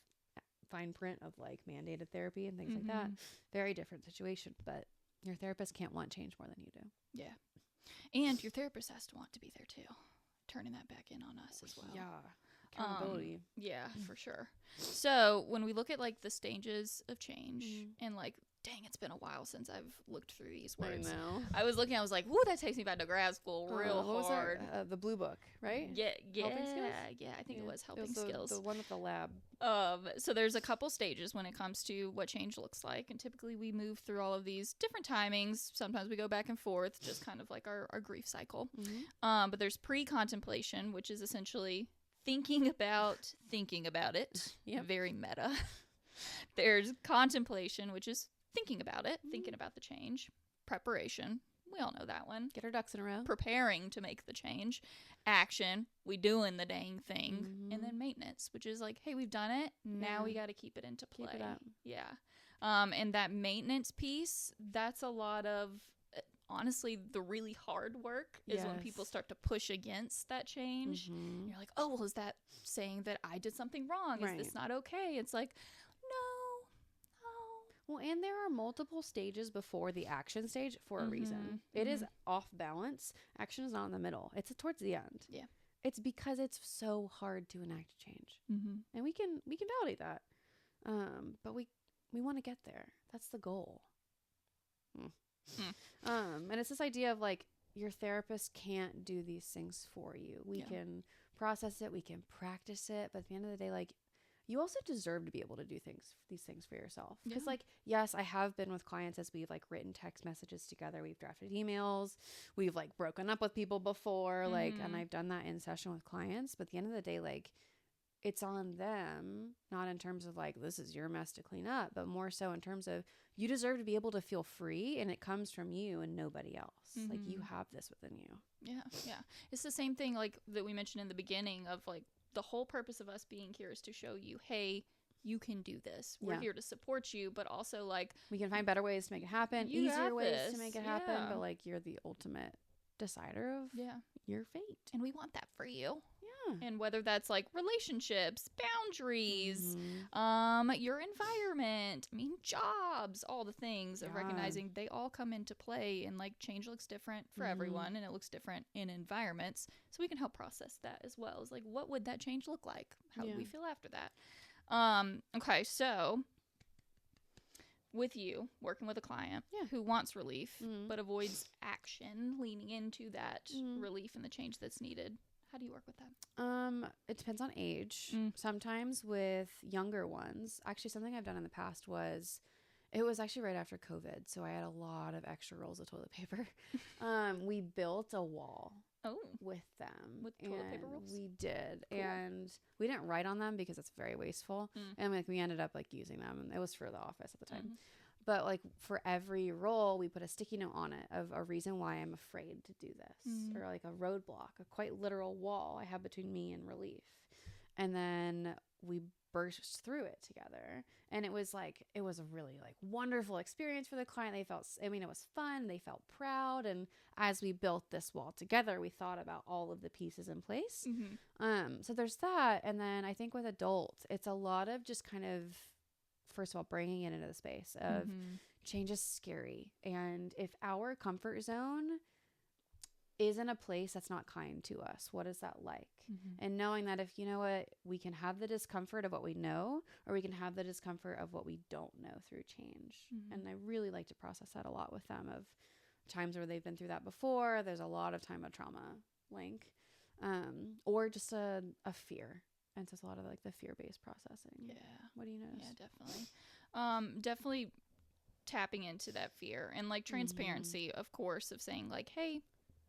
fine print of like mandated therapy and things like that. Very different situation, but your therapist can't want change more than you do. Yeah. And your therapist has to want to be there too. Turning that back in on us as well. Yeah. Accountability. Yeah, for sure. So when we look at like the stages of change and like, dang, it's been a while since I've looked through these words. I know. I was looking, I was like, woo, that takes me back to grad school real hard. Was that? The blue book, right? Yeah. I think it was Helping Skills. The one with the lab. So there's a couple stages when it comes to what change looks like. And typically we move through all of these different timings. Sometimes we go back and forth, just kind of like our grief cycle. But there's pre-contemplation, which is essentially thinking about it. Very meta. There's contemplation, which is thinking about it, thinking about the change. Preparation, we all know that one. Get our ducks in a row. Preparing to make the change. Action, we doing the dang thing. And then maintenance, which is like, hey, we've done it. Now we got to keep it into play. Keep it up. Yeah. And that maintenance piece, that's a lot of, honestly, the really hard work is when people start to push against that change. You're like, oh, well, is that saying that I did something wrong? Right. Is this not okay? It's like, well, and there are multiple stages before the action stage for a reason. It is off balance. Action is not in the middle. It's towards the end. Yeah. It's because it's so hard to enact change. And we can validate that. But we want to get there. That's the goal. And it's this idea of like your therapist can't do these things for you. We can process it, we can practice it, but at the end of the day, like, you also deserve to be able to do these things for yourself. Because like, yes, I have been with clients as we've like written text messages together. We've drafted emails. We've like broken up with people before, like, and I've done that in session with clients. But at the end of the day, like, it's on them, not in terms of like, this is your mess to clean up, but more so in terms of you deserve to be able to feel free and it comes from you and nobody else. Like, you have this within you. Yeah. Yeah. It's the same thing like that we mentioned in the beginning of like, the whole purpose of us being here is to show you, hey, you can do this. We're here to support you, but also like we can find better ways to make it happen, easier ways to make it happen, but like you're the ultimate decider of your fate. And we want that for you. Yeah. And whether that's like relationships, boundaries, your environment, jobs, all the things of recognizing they all come into play, and like change looks different for everyone, and it looks different in environments. So we can help process that as well. It's like, what would that change look like? How do we feel after that? Okay, so with you working with a client who wants relief but avoids action, leaning into that relief and the change that's needed, how do you work with that? It depends on age. Sometimes with younger ones, actually something I've done in the past was, it was actually right after COVID, so I had a lot of extra rolls of toilet paper. We built a wall with them. With toilet paper rolls? We did. Cool. And we didn't write on them because it's very wasteful. And like we ended up like using them, and it was for the office at the time. But like for every roll, we put a sticky note on it of a reason why I'm afraid to do this, or like a roadblock, a quite literal wall I have between me and relief. And then we burst through it together. And it was a really like wonderful experience for the client. They felt, it was fun. They felt proud. And as we built this wall together, we thought about all of the pieces in place. So there's that. And then I think with adults, it's a lot of just kind of, first of all, bringing it into the space of change is scary. And if our comfort zone is in a place that's not kind to us, what is that like? And knowing that if, you know what, we can have the discomfort of what we know, or we can have the discomfort of what we don't know through change. And I really like to process that a lot with them, of times where they've been through that before. There's a lot of time of trauma link, or just a fear. And so it's a lot of like the fear-based processing. Yeah. What do you notice? Yeah, definitely. Definitely tapping into that fear, and like transparency, of course, of saying like, hey,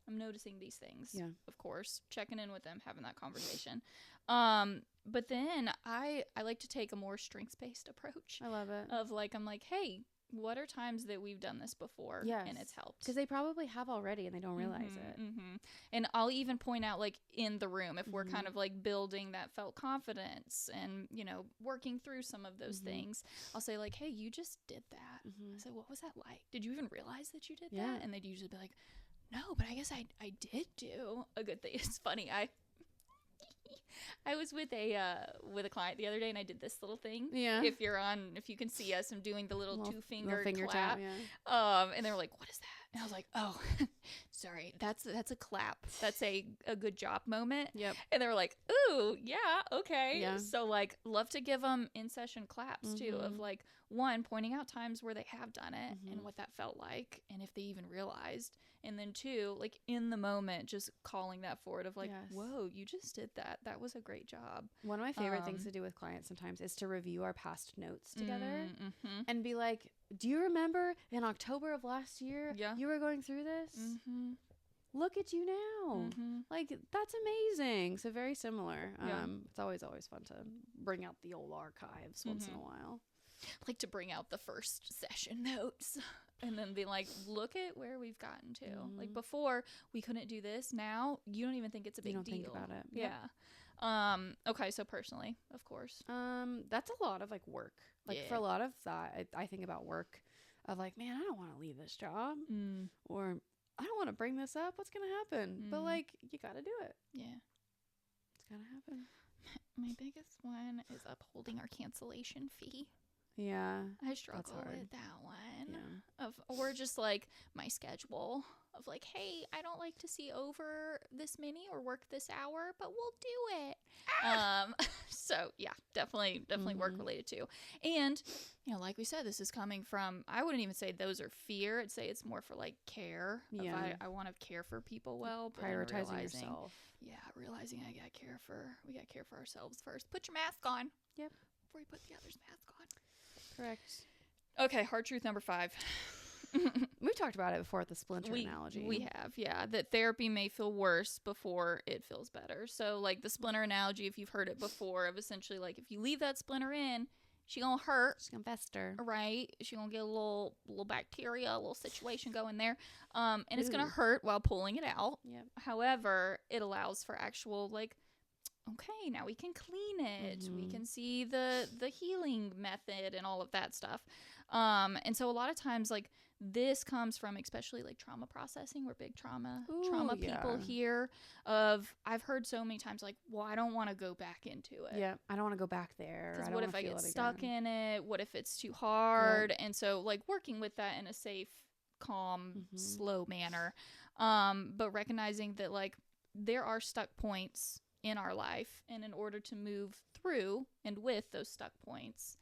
I'm noticing these things. Yeah. Of course, checking in with them, having that conversation. But then I like to take a more strengths-based approach. I love it. Of like, I'm like, hey, what are times that we've done this before and it's helped? Because they probably have already and they don't realize it. And I'll even point out like in the room, if we're kind of like building that felt confidence and, you know, working through some of those things, I'll say like, hey, you just did that. I say, what was that like? Did you even realize that you did that? And they'd usually be like, no, but I guess I did do a good thing. It's funny. I was with a client the other day, and I did this little thing. Yeah. If you can see us, I'm doing the little two-finger clap. And they were like, "What is that?" And I was like, "Oh, sorry, that's a clap. That's a good job moment." Yep. And they were like, "Ooh, yeah, okay." Yeah. So like, love to give them in-session claps too, of like, one, pointing out times where they have done it and what that felt like, and if they even realized. And then two, like in the moment, just calling that forward of like, whoa, you just did that. That was a great job. One of my favorite things to do with clients sometimes is to review our past notes together and be like, do you remember in October of last year, you were going through this? Look at you now. Like, that's amazing. So very similar. It's always fun to bring out the old archives once in a while. Like to bring out the first session notes and then be like, look at where we've gotten to. Like before, we couldn't do this. Now, you don't even think it's a big deal. You don't think about it. Yeah. Okay, so personally, of course. That's a lot of like work. Like for a lot of that, I think about work of like, man, I don't want to leave this job or I don't want to bring this up. What's going to happen? But like, you got to do it. Yeah. It's got to happen. My biggest one is upholding our cancellation fee. Yeah, I struggle with that one. Or just like my schedule of like, hey, I don't like to see over this many or work this hour, but we'll do it. So yeah, definitely work related too. And you know, like we said, this is coming from, I wouldn't even say those are fear. I'd say it's more for like care. Yeah, I want to care for people well, but prioritizing yourself. Yeah, realizing we got to care for ourselves first. Put your mask on. Yep. Before you put the other's mask on. Correct. Okay, hard truth number 5. We've talked about it before with the splinter analogy. We have, yeah. That therapy may feel worse before it feels better. So, like the splinter analogy, if you've heard it before, of essentially like if you leave that splinter in, she gonna hurt. She's gonna fester. Right. She gonna get a little bacteria, a little situation going there. And it's gonna hurt while pulling it out. Yep. However, it allows for actual like okay, now we can clean it. We can see the healing method and all of that stuff. And so a lot of times, like, this comes from especially like trauma processing. We're big trauma people here. I've heard so many times like, well, I don't want to go back into it. Yeah, I don't want to go back there. Because what if I get stuck in it? What if it's too hard? Yep. And so like working with that in a safe, calm, slow manner. But recognizing that like there are stuck points in our life, and in order to move through and with those stuck points,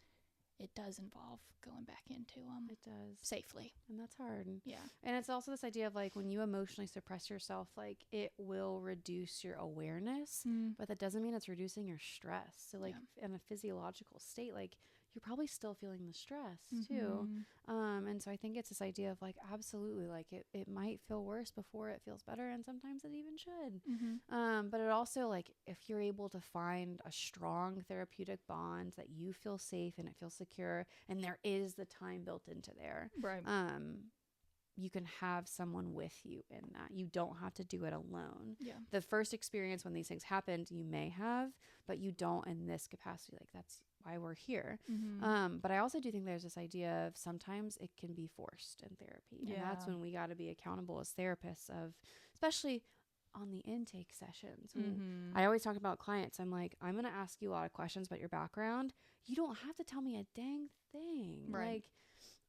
it does involve going back into them. It does. Safely. And that's hard. Yeah. And it's also this idea of like when you emotionally suppress yourself, like it will reduce your awareness, but that doesn't mean it's reducing your stress. So like in a physiological state, like you're probably still feeling the stress too. And so I think it's this idea of like, absolutely, like it might feel worse before it feels better. And sometimes it even should. But it also like, if you're able to find a strong therapeutic bond that you feel safe and it feels secure and there is the time built into there, right. You can have someone with you in that. You don't have to do it alone. Yeah. The first experience when these things happened, you may have, but you don't in this capacity. Like that's why we're here. But I also do think there's this idea of sometimes it can be forced in therapy. And that's when we got to be accountable as therapists of, especially on the intake sessions. I always talk about clients. I'm like, I'm going to ask you a lot of questions about your background. You don't have to tell me a dang thing. Right. Like,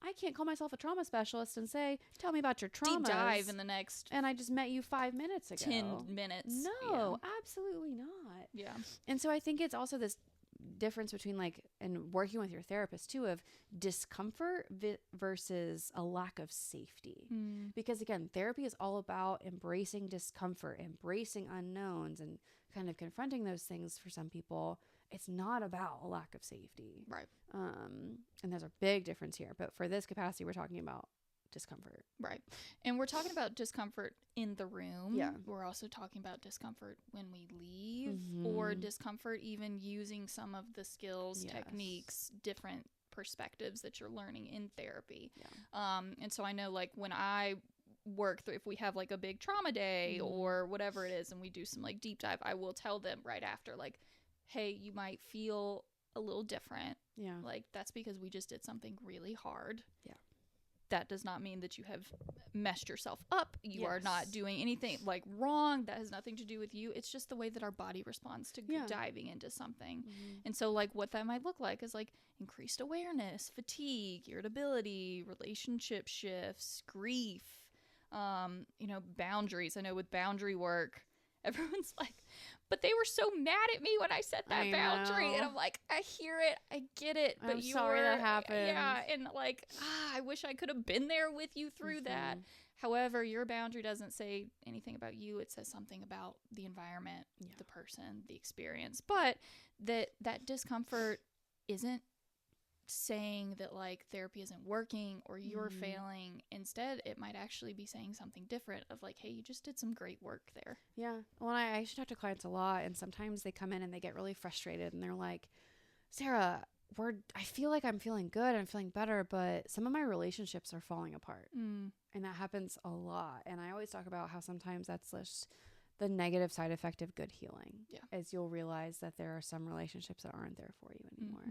I can't call myself a trauma specialist and say, tell me about your traumas. Deep dive in the next. And I just met you 5 minutes ago. 10 minutes. No, absolutely not. Yeah. And so I think it's also this difference between like, and working with your therapist too, of discomfort versus a lack of safety. Because again, therapy is all about embracing discomfort, embracing unknowns, and kind of confronting those things for some people. It's not about a lack of safety. Right. And there's a big difference here. But for this capacity, we're talking about discomfort. Right. And we're talking about discomfort in the room. Yeah. We're also talking about discomfort when we leave, or discomfort even using some of the skills, techniques, different perspectives that you're learning in therapy. Yeah. And so I know like when I work through, if we have like a big trauma day or whatever it is, and we do some like deep dive, I will tell them right after, like, hey, you might feel a little different. Yeah. Like that's because we just did something really hard. Yeah. That does not mean that you have messed yourself up. You are not doing anything like wrong. That has nothing to do with you. It's just the way that our body responds to diving into something. And so like what that might look like is like increased awareness, fatigue, irritability, relationship shifts, grief, boundaries. I know with boundary work, everyone's like, but they were so mad at me when I set that boundary. And I'm like, I hear it. I get it. But I'm sorry that happened. Yeah. And like, I wish I could have been there with you through that. However, your boundary doesn't say anything about you. It says something about the environment, the person, the experience. But that discomfort isn't saying that like therapy isn't working or you're failing. Instead, it might actually be saying something different of like, hey, you just did some great work there. Yeah. Well, I actually talk to clients a lot, and sometimes they come in and they get really frustrated and they're like, Sarah, I feel like I'm feeling good, I'm feeling better, but some of my relationships are falling apart. And that happens a lot. And I always talk about how sometimes that's just the negative side effect of good healing. Is you'll realize that there are some relationships that aren't there for you anymore.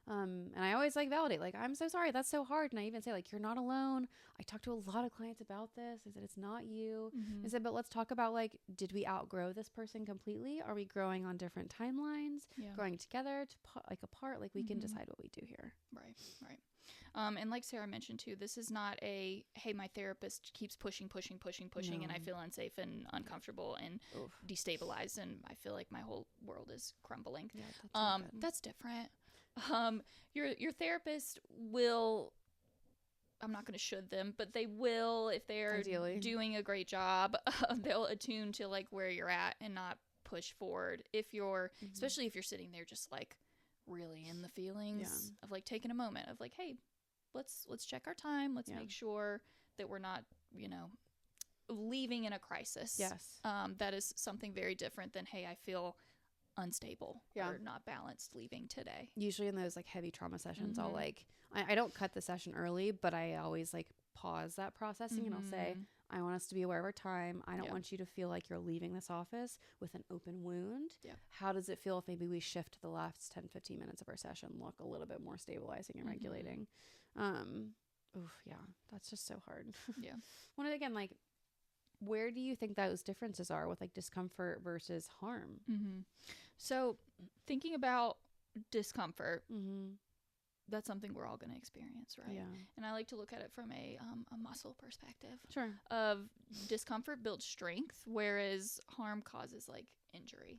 And I always like validate, like, I'm so sorry, that's so hard. And I even say like, you're not alone. I talk to a lot of clients about this. I said, it's not you. I said, but let's talk about like, did we outgrow this person completely? Are we growing on different timelines? Growing together, like apart? Like we can decide what we do here. Right. And like Sarah mentioned too, this is not a, hey, my therapist keeps pushing, and I feel unsafe and uncomfortable and destabilized, and I feel like my whole world is crumbling. Yeah, that's different. Your therapist will, I'm not going to should them, but they will, if they're doing a great job, they'll attune to like where you're at and not push forward. If you're, especially if you're sitting there just like really in the feelings of like taking a moment of like, hey, let's check our time. Let's make sure that we're not, leaving in a crisis. Yes. That is something very different than, hey, I feel unstable or not balanced leaving today. Usually in those like heavy trauma sessions, I'll like, I don't cut the session early, but I always like pause that processing and I'll say, I want us to be aware of our time. I don't want you to feel like you're leaving this office with an open wound. How does it feel if maybe we shift to the last 10, 15 minutes of our session, look a little bit more stabilizing and regulating? That's just so hard. One again, like, where do you think those differences are with like discomfort versus harm? So thinking about discomfort, that's something we're all going to experience, right? And I like to look at it from a muscle perspective. Of discomfort builds strength, whereas harm causes like injury.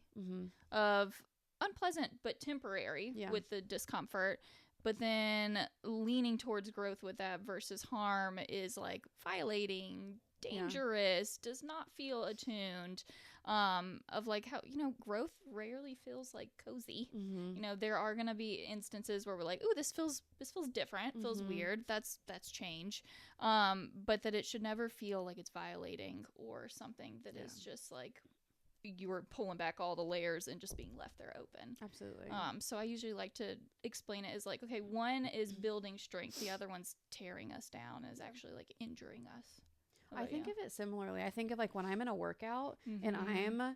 Of unpleasant but temporary with the discomfort, but then leaning towards growth with that versus harm is like violating, dangerous, does not feel attuned. Of like how, growth rarely feels like cozy. There are going to be instances where we're like, ooh, this feels different, feels weird. That's change. But that it should never feel like it's violating or something that is just like you were pulling back all the layers and just being left there open. Absolutely. So I usually like to explain it as like, okay, one is building strength, the other one's tearing us down, is actually like injuring us. I think of it similarly. I think of like when I'm in a workout and I'm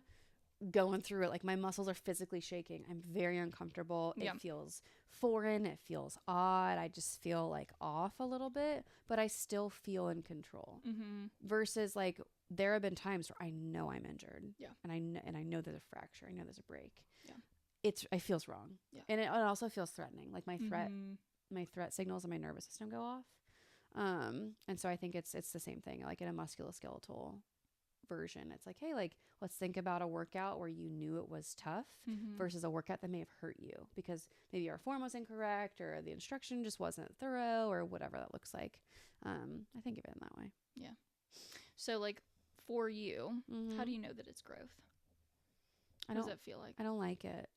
going through it, like my muscles are physically shaking. I'm very uncomfortable. It feels foreign. It feels odd. I just feel like off a little bit, but I still feel in control. Versus like there have been times where I know I'm injured. And I know there's a fracture. I know there's a break. It feels wrong. And it also feels threatening. Like my threat signals in my nervous system go off. And so I think it's the same thing, like in a musculoskeletal version. It's like, hey, like, let's think about a workout where you knew it was tough versus a workout that may have hurt you because maybe our form was incorrect or the instruction just wasn't thorough or whatever that looks like. I think of it in that way. So like for you, how do you know that it's growth? What does that feel like? I don't like it.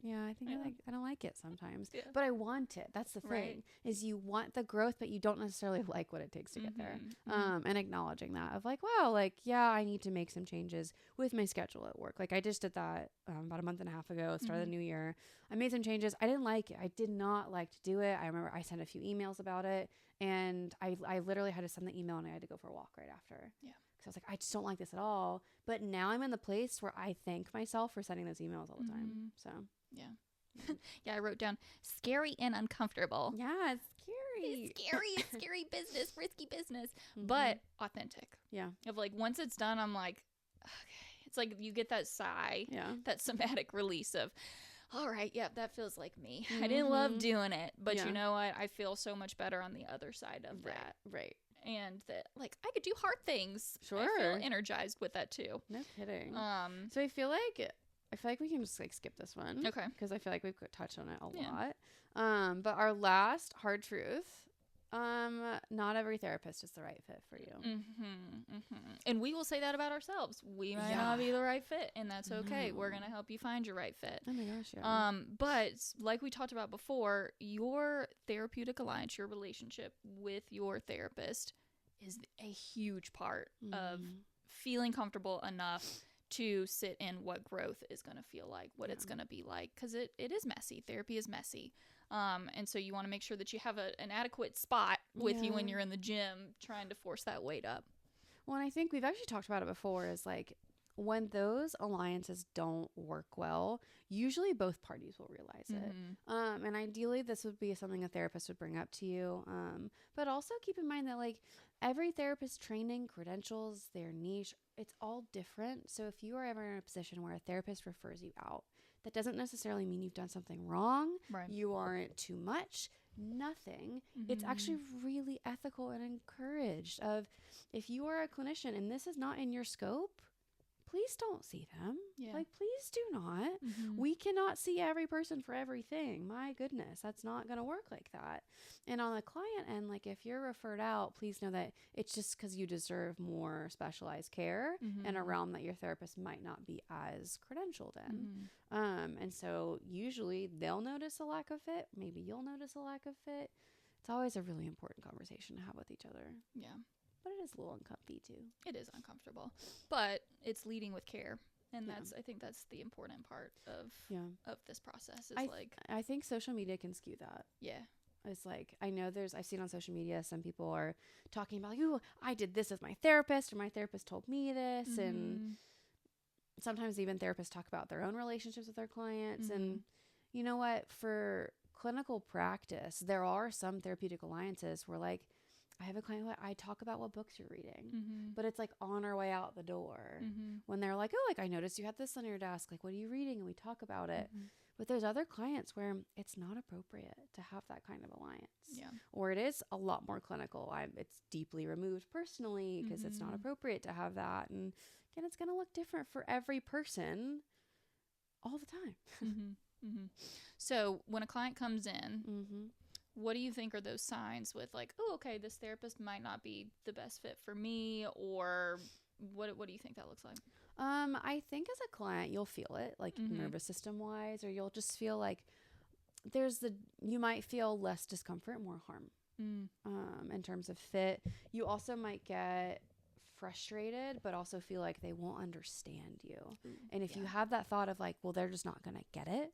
I think I don't like it sometimes, but I want it. That's the thing is you want the growth, but you don't necessarily like what it takes to get there. And acknowledging that of like, wow, like, I need to make some changes with my schedule at work. Like I just did that about a month and a half ago, start of the new year. I made some changes. I didn't like it. I did not like to do it. I remember I sent a few emails about it and I literally had to send the email and I had to go for a walk right after. I was like, I just don't like this at all. But now I'm in the place where I thank myself for sending those emails all the time. So I wrote down scary and uncomfortable. It's scary. It's scary business, risky business, but authentic. Of like once it's done, I'm like, okay. It's like you get that sigh, that somatic release of, all right, that feels like me. I didn't love doing it, but you know what? I feel so much better on the other side of that. Right. And that like I could do hard things. Sure. I feel energized with that too. No kidding. So I feel like we can just like skip this one. Okay. Because I feel like we've touched on it a lot. But our last hard truth, not every therapist is the right fit for you. And we will say that about ourselves. We might not be the right fit, and that's okay. We're going to help you find your right fit. Oh my gosh, but like we talked about before, your therapeutic alliance, your relationship with your therapist is a huge part of feeling comfortable enough to sit in what growth is going to feel like, what it's going to be like, because it is messy. Therapy is messy. And so you want to make sure that you have an adequate spot with you when you're in the gym trying to force that weight up. Well, and I think we've actually talked about it before is like when those alliances don't work well, usually both parties will realize it. And ideally this would be something a therapist would bring up to you. But also keep in mind that like every therapist training, credentials, their niche, it's all different. So if you are ever in a position where a therapist refers you out, that doesn't necessarily mean you've done something wrong. You aren't too much. Nothing. It's actually really ethical and encouraged of if you are a clinician and this is not in your scope, please don't see them. Like, please do not. We cannot see every person for everything. My goodness, that's not going to work like that. And on the client end, like if you're referred out, please know that it's just because you deserve more specialized care in a realm that your therapist might not be as credentialed in. And so usually they'll notice a lack of fit. Maybe you'll notice a lack of fit. It's always a really important conversation to have with each other. But it is a little uncomfy too. It is uncomfortable, but it's leading with care. And I think that's the important part of this process is I think social media can skew that. is like, I know I've seen on social media, some people are talking about, like, ooh, I did this with my therapist, or my therapist told me this. And sometimes even therapists talk about their own relationships with their clients. And you know what? For clinical practice, there are some therapeutic alliances where, like, I have a client who I talk about what books you're reading, but it's like on our way out the door when they're like, oh, like, I noticed you had this on your desk. Like, what are you reading? And we talk about it. But there's other clients where it's not appropriate to have that kind of alliance. Yeah. Or it is a lot more clinical. It's deeply removed personally because it's not appropriate to have that. And again, it's going to look different for every person all the time. So when a client comes in, what do you think are those signs with, like, oh, okay, this therapist might not be the best fit for me, or what do you think that looks like? I think as a client, you'll feel it, like nervous system wise, or you'll just feel like you might feel less discomfort, more harm, in terms of fit. You also might get frustrated, but also feel like they won't understand you. And if you have that thought of like, well, they're just not going to get it.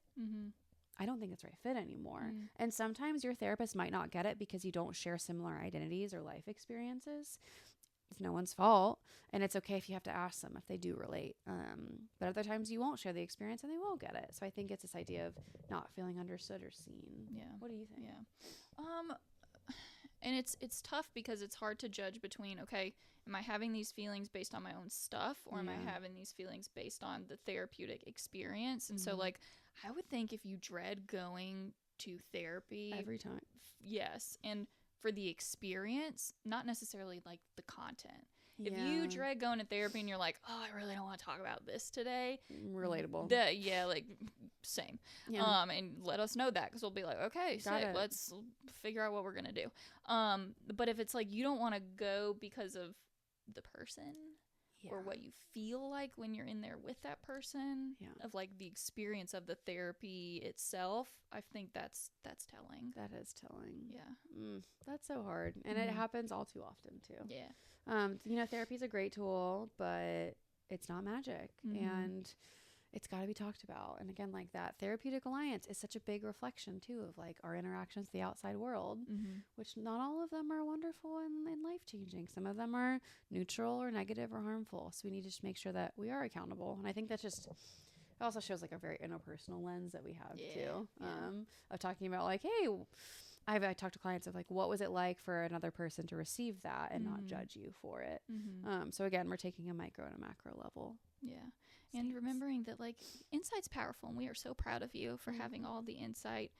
I don't think it's right fit anymore. And sometimes your therapist might not get it because you don't share similar identities or life experiences. It's no one's fault. And it's okay if you have to ask them if they do relate. But other times you won't share the experience and they will get it. So I think it's this idea of not feeling understood or seen. Yeah. What do you think? Yeah. And it's tough because it's hard to judge between, okay, am I having these feelings based on my own stuff, or am I having these feelings based on the therapeutic experience? And so, like, I would think if you dread going to therapy Every time. Yes. And for the experience, not necessarily like the content. If you dread going to therapy and you're like, oh, I really don't want to talk about this today. Relatable. Like, same. Yeah. And let us know that, because we'll be like, okay, sick, let's figure out what we're going to do. But if it's like you don't want to go because of the person or what you feel like when you're in there with that person, of like the experience of the therapy itself, I think that's telling. That is telling. Yeah. That's so hard. And it happens all too often too. Yeah. Therapy is a great tool, but it's not magic, and it's got to be talked about. And again, like, that therapeutic alliance is such a big reflection too of like our interactions with the outside world, which not all of them are wonderful and life-changing. Some of them are neutral or negative or harmful. So we need to just make sure that we are accountable. And I think that's just, it also shows like a very interpersonal lens that we have too, of talking about like, hey, I talk to clients of like, what was it like for another person to receive that and not judge you for it? So again, we're taking a micro and a macro level. Yeah. And remembering that, like, insight's powerful, and we are so proud of you for having all the insight,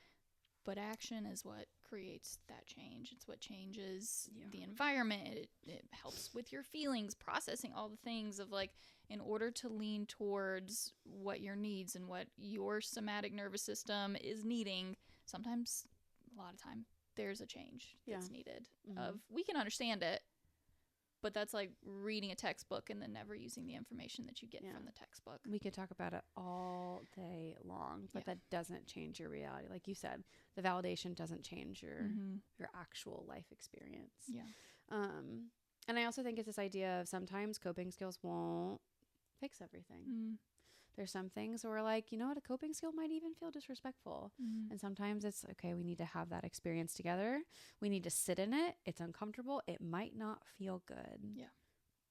but action is what creates that change. It's what changes the environment. It helps with your feelings, processing all the things of, like, in order to lean towards what your needs and what your somatic nervous system is needing, sometimes, a lot of time, there's a change that's needed. Of, we can understand it, but that's like reading a textbook and then never using the information that you get from the textbook. We could talk about it all day long, but that doesn't change your reality. Like you said, the validation doesn't change your actual life experience. Yeah. And I also think it's this idea of sometimes coping skills won't fix everything. There's some things where, like, you know what, a coping skill might even feel disrespectful. And sometimes it's, okay, we need to have that experience together. We need to sit in it. It's uncomfortable. It might not feel good. Yeah.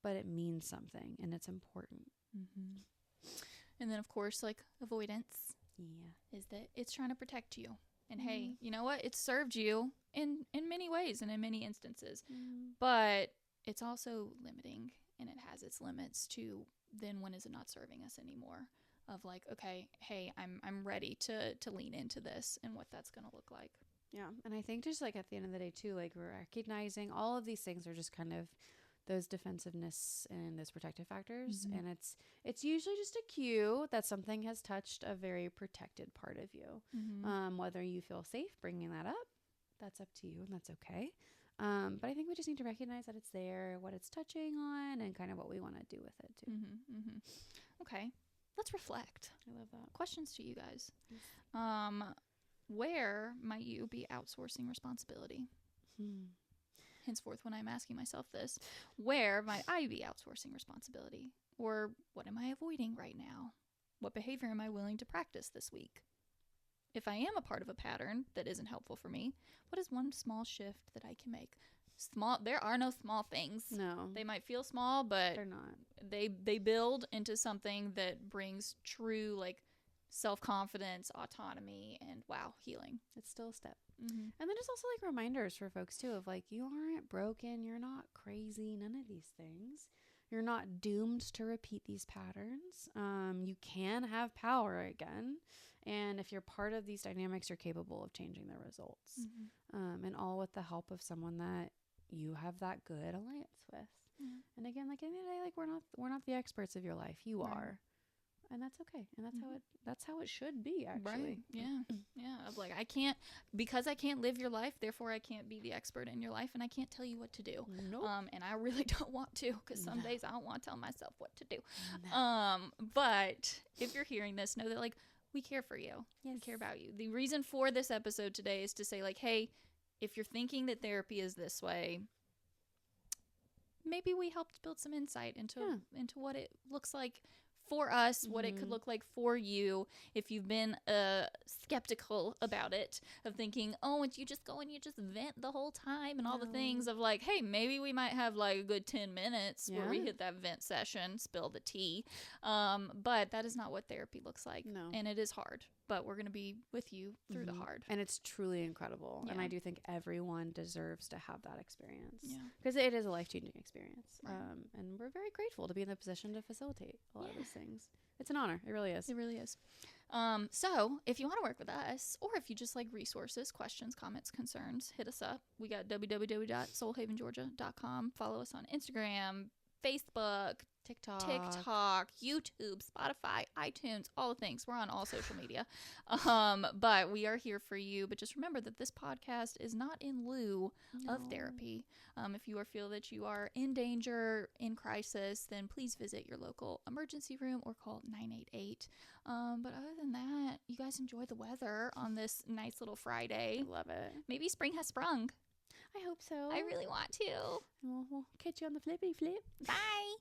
But it means something, and it's important. And then, of course, like, avoidance is that it's trying to protect you. And hey, you know what? It's served you in many ways and in many instances. But it's also limiting, and it has its limits to then when is it not serving us anymore, of like, okay, hey, I'm ready to lean into this and what that's going to look like. Yeah. And I think just like at the end of the day too, like, we're recognizing all of these things are just kind of those defensiveness and those protective factors. And it's usually just a cue that something has touched a very protected part of you. Whether you feel safe bringing that up, that's up to you, and that's okay. But I think we just need to recognize that it's there, what it's touching on, and kind of what we want to do with it too. Okay, let's reflect. I love that. Questions to you guys. Where might you be outsourcing responsibility? Henceforth, when I'm asking myself this, where might I be outsourcing responsibility? Or what am I avoiding right now? What behavior am I willing to practice this week? if I am a part of a pattern that isn't helpful for me, what is one small shift that I can make? There are no small things. No. They might feel small, but They're not. They build into something that brings true, like, self-confidence, autonomy, and healing. It's still a step. Mm-hmm. And then just also like reminders for folks too of like, you aren't broken, you're not crazy, none of these things. You're not doomed to repeat these patterns. You can have power again. And if you're part of these dynamics, you're capable of changing the results. Mm-hmm. And all with the help of someone that you have that good alliance with. Yeah. And again, like in the end of the day, like we're not the experts of your life. You Right. are. And that's okay. And that's Mm-hmm. that's how it should be, actually. Right. Yeah. Yeah. Of like, I can't live your life, therefore I can't be the expert in your life, and I can't tell you what to do. Nope. And I really don't want to, because some days I don't want to tell myself what to do. No. But if you're hearing this, know that like we care for you. Yes. We care about you. The reason for this episode today is to say like, hey, if you're thinking that therapy is this way, maybe we helped build some insight into what it looks like for us, what it could look like for you. If you've been skeptical about it, of thinking, oh, and you just go and you just vent the whole time and all the things of like, hey, maybe we might have like a good 10 minutes where we hit that vent session, spill the tea. But that is not what therapy looks like. No. And it is hard, but we're going to be with you through the hard. And it's truly incredible. Yeah. And I do think everyone deserves to have that experience. Yeah. Because it is a life-changing experience. Right. And we're very grateful to be in the position to facilitate a lot of these things. It's an honor. It really is. It really is. So if you want to work with us, or if you just like resources, questions, comments, concerns, hit us up. We got www.soulhavengeorgia.com. Follow us on Instagram, Facebook, TikTok, YouTube, Spotify, iTunes, all the things. We're on all social media. But we are here for you. But just remember that this podcast is not in lieu of therapy. If you feel that you are in danger, in crisis, then please visit your local emergency room or call 988. But other than that, you guys enjoy the weather on this nice little Friday. I love it. Maybe spring has sprung. I hope so. I really want to. We'll catch you on the flippy flip. Bye.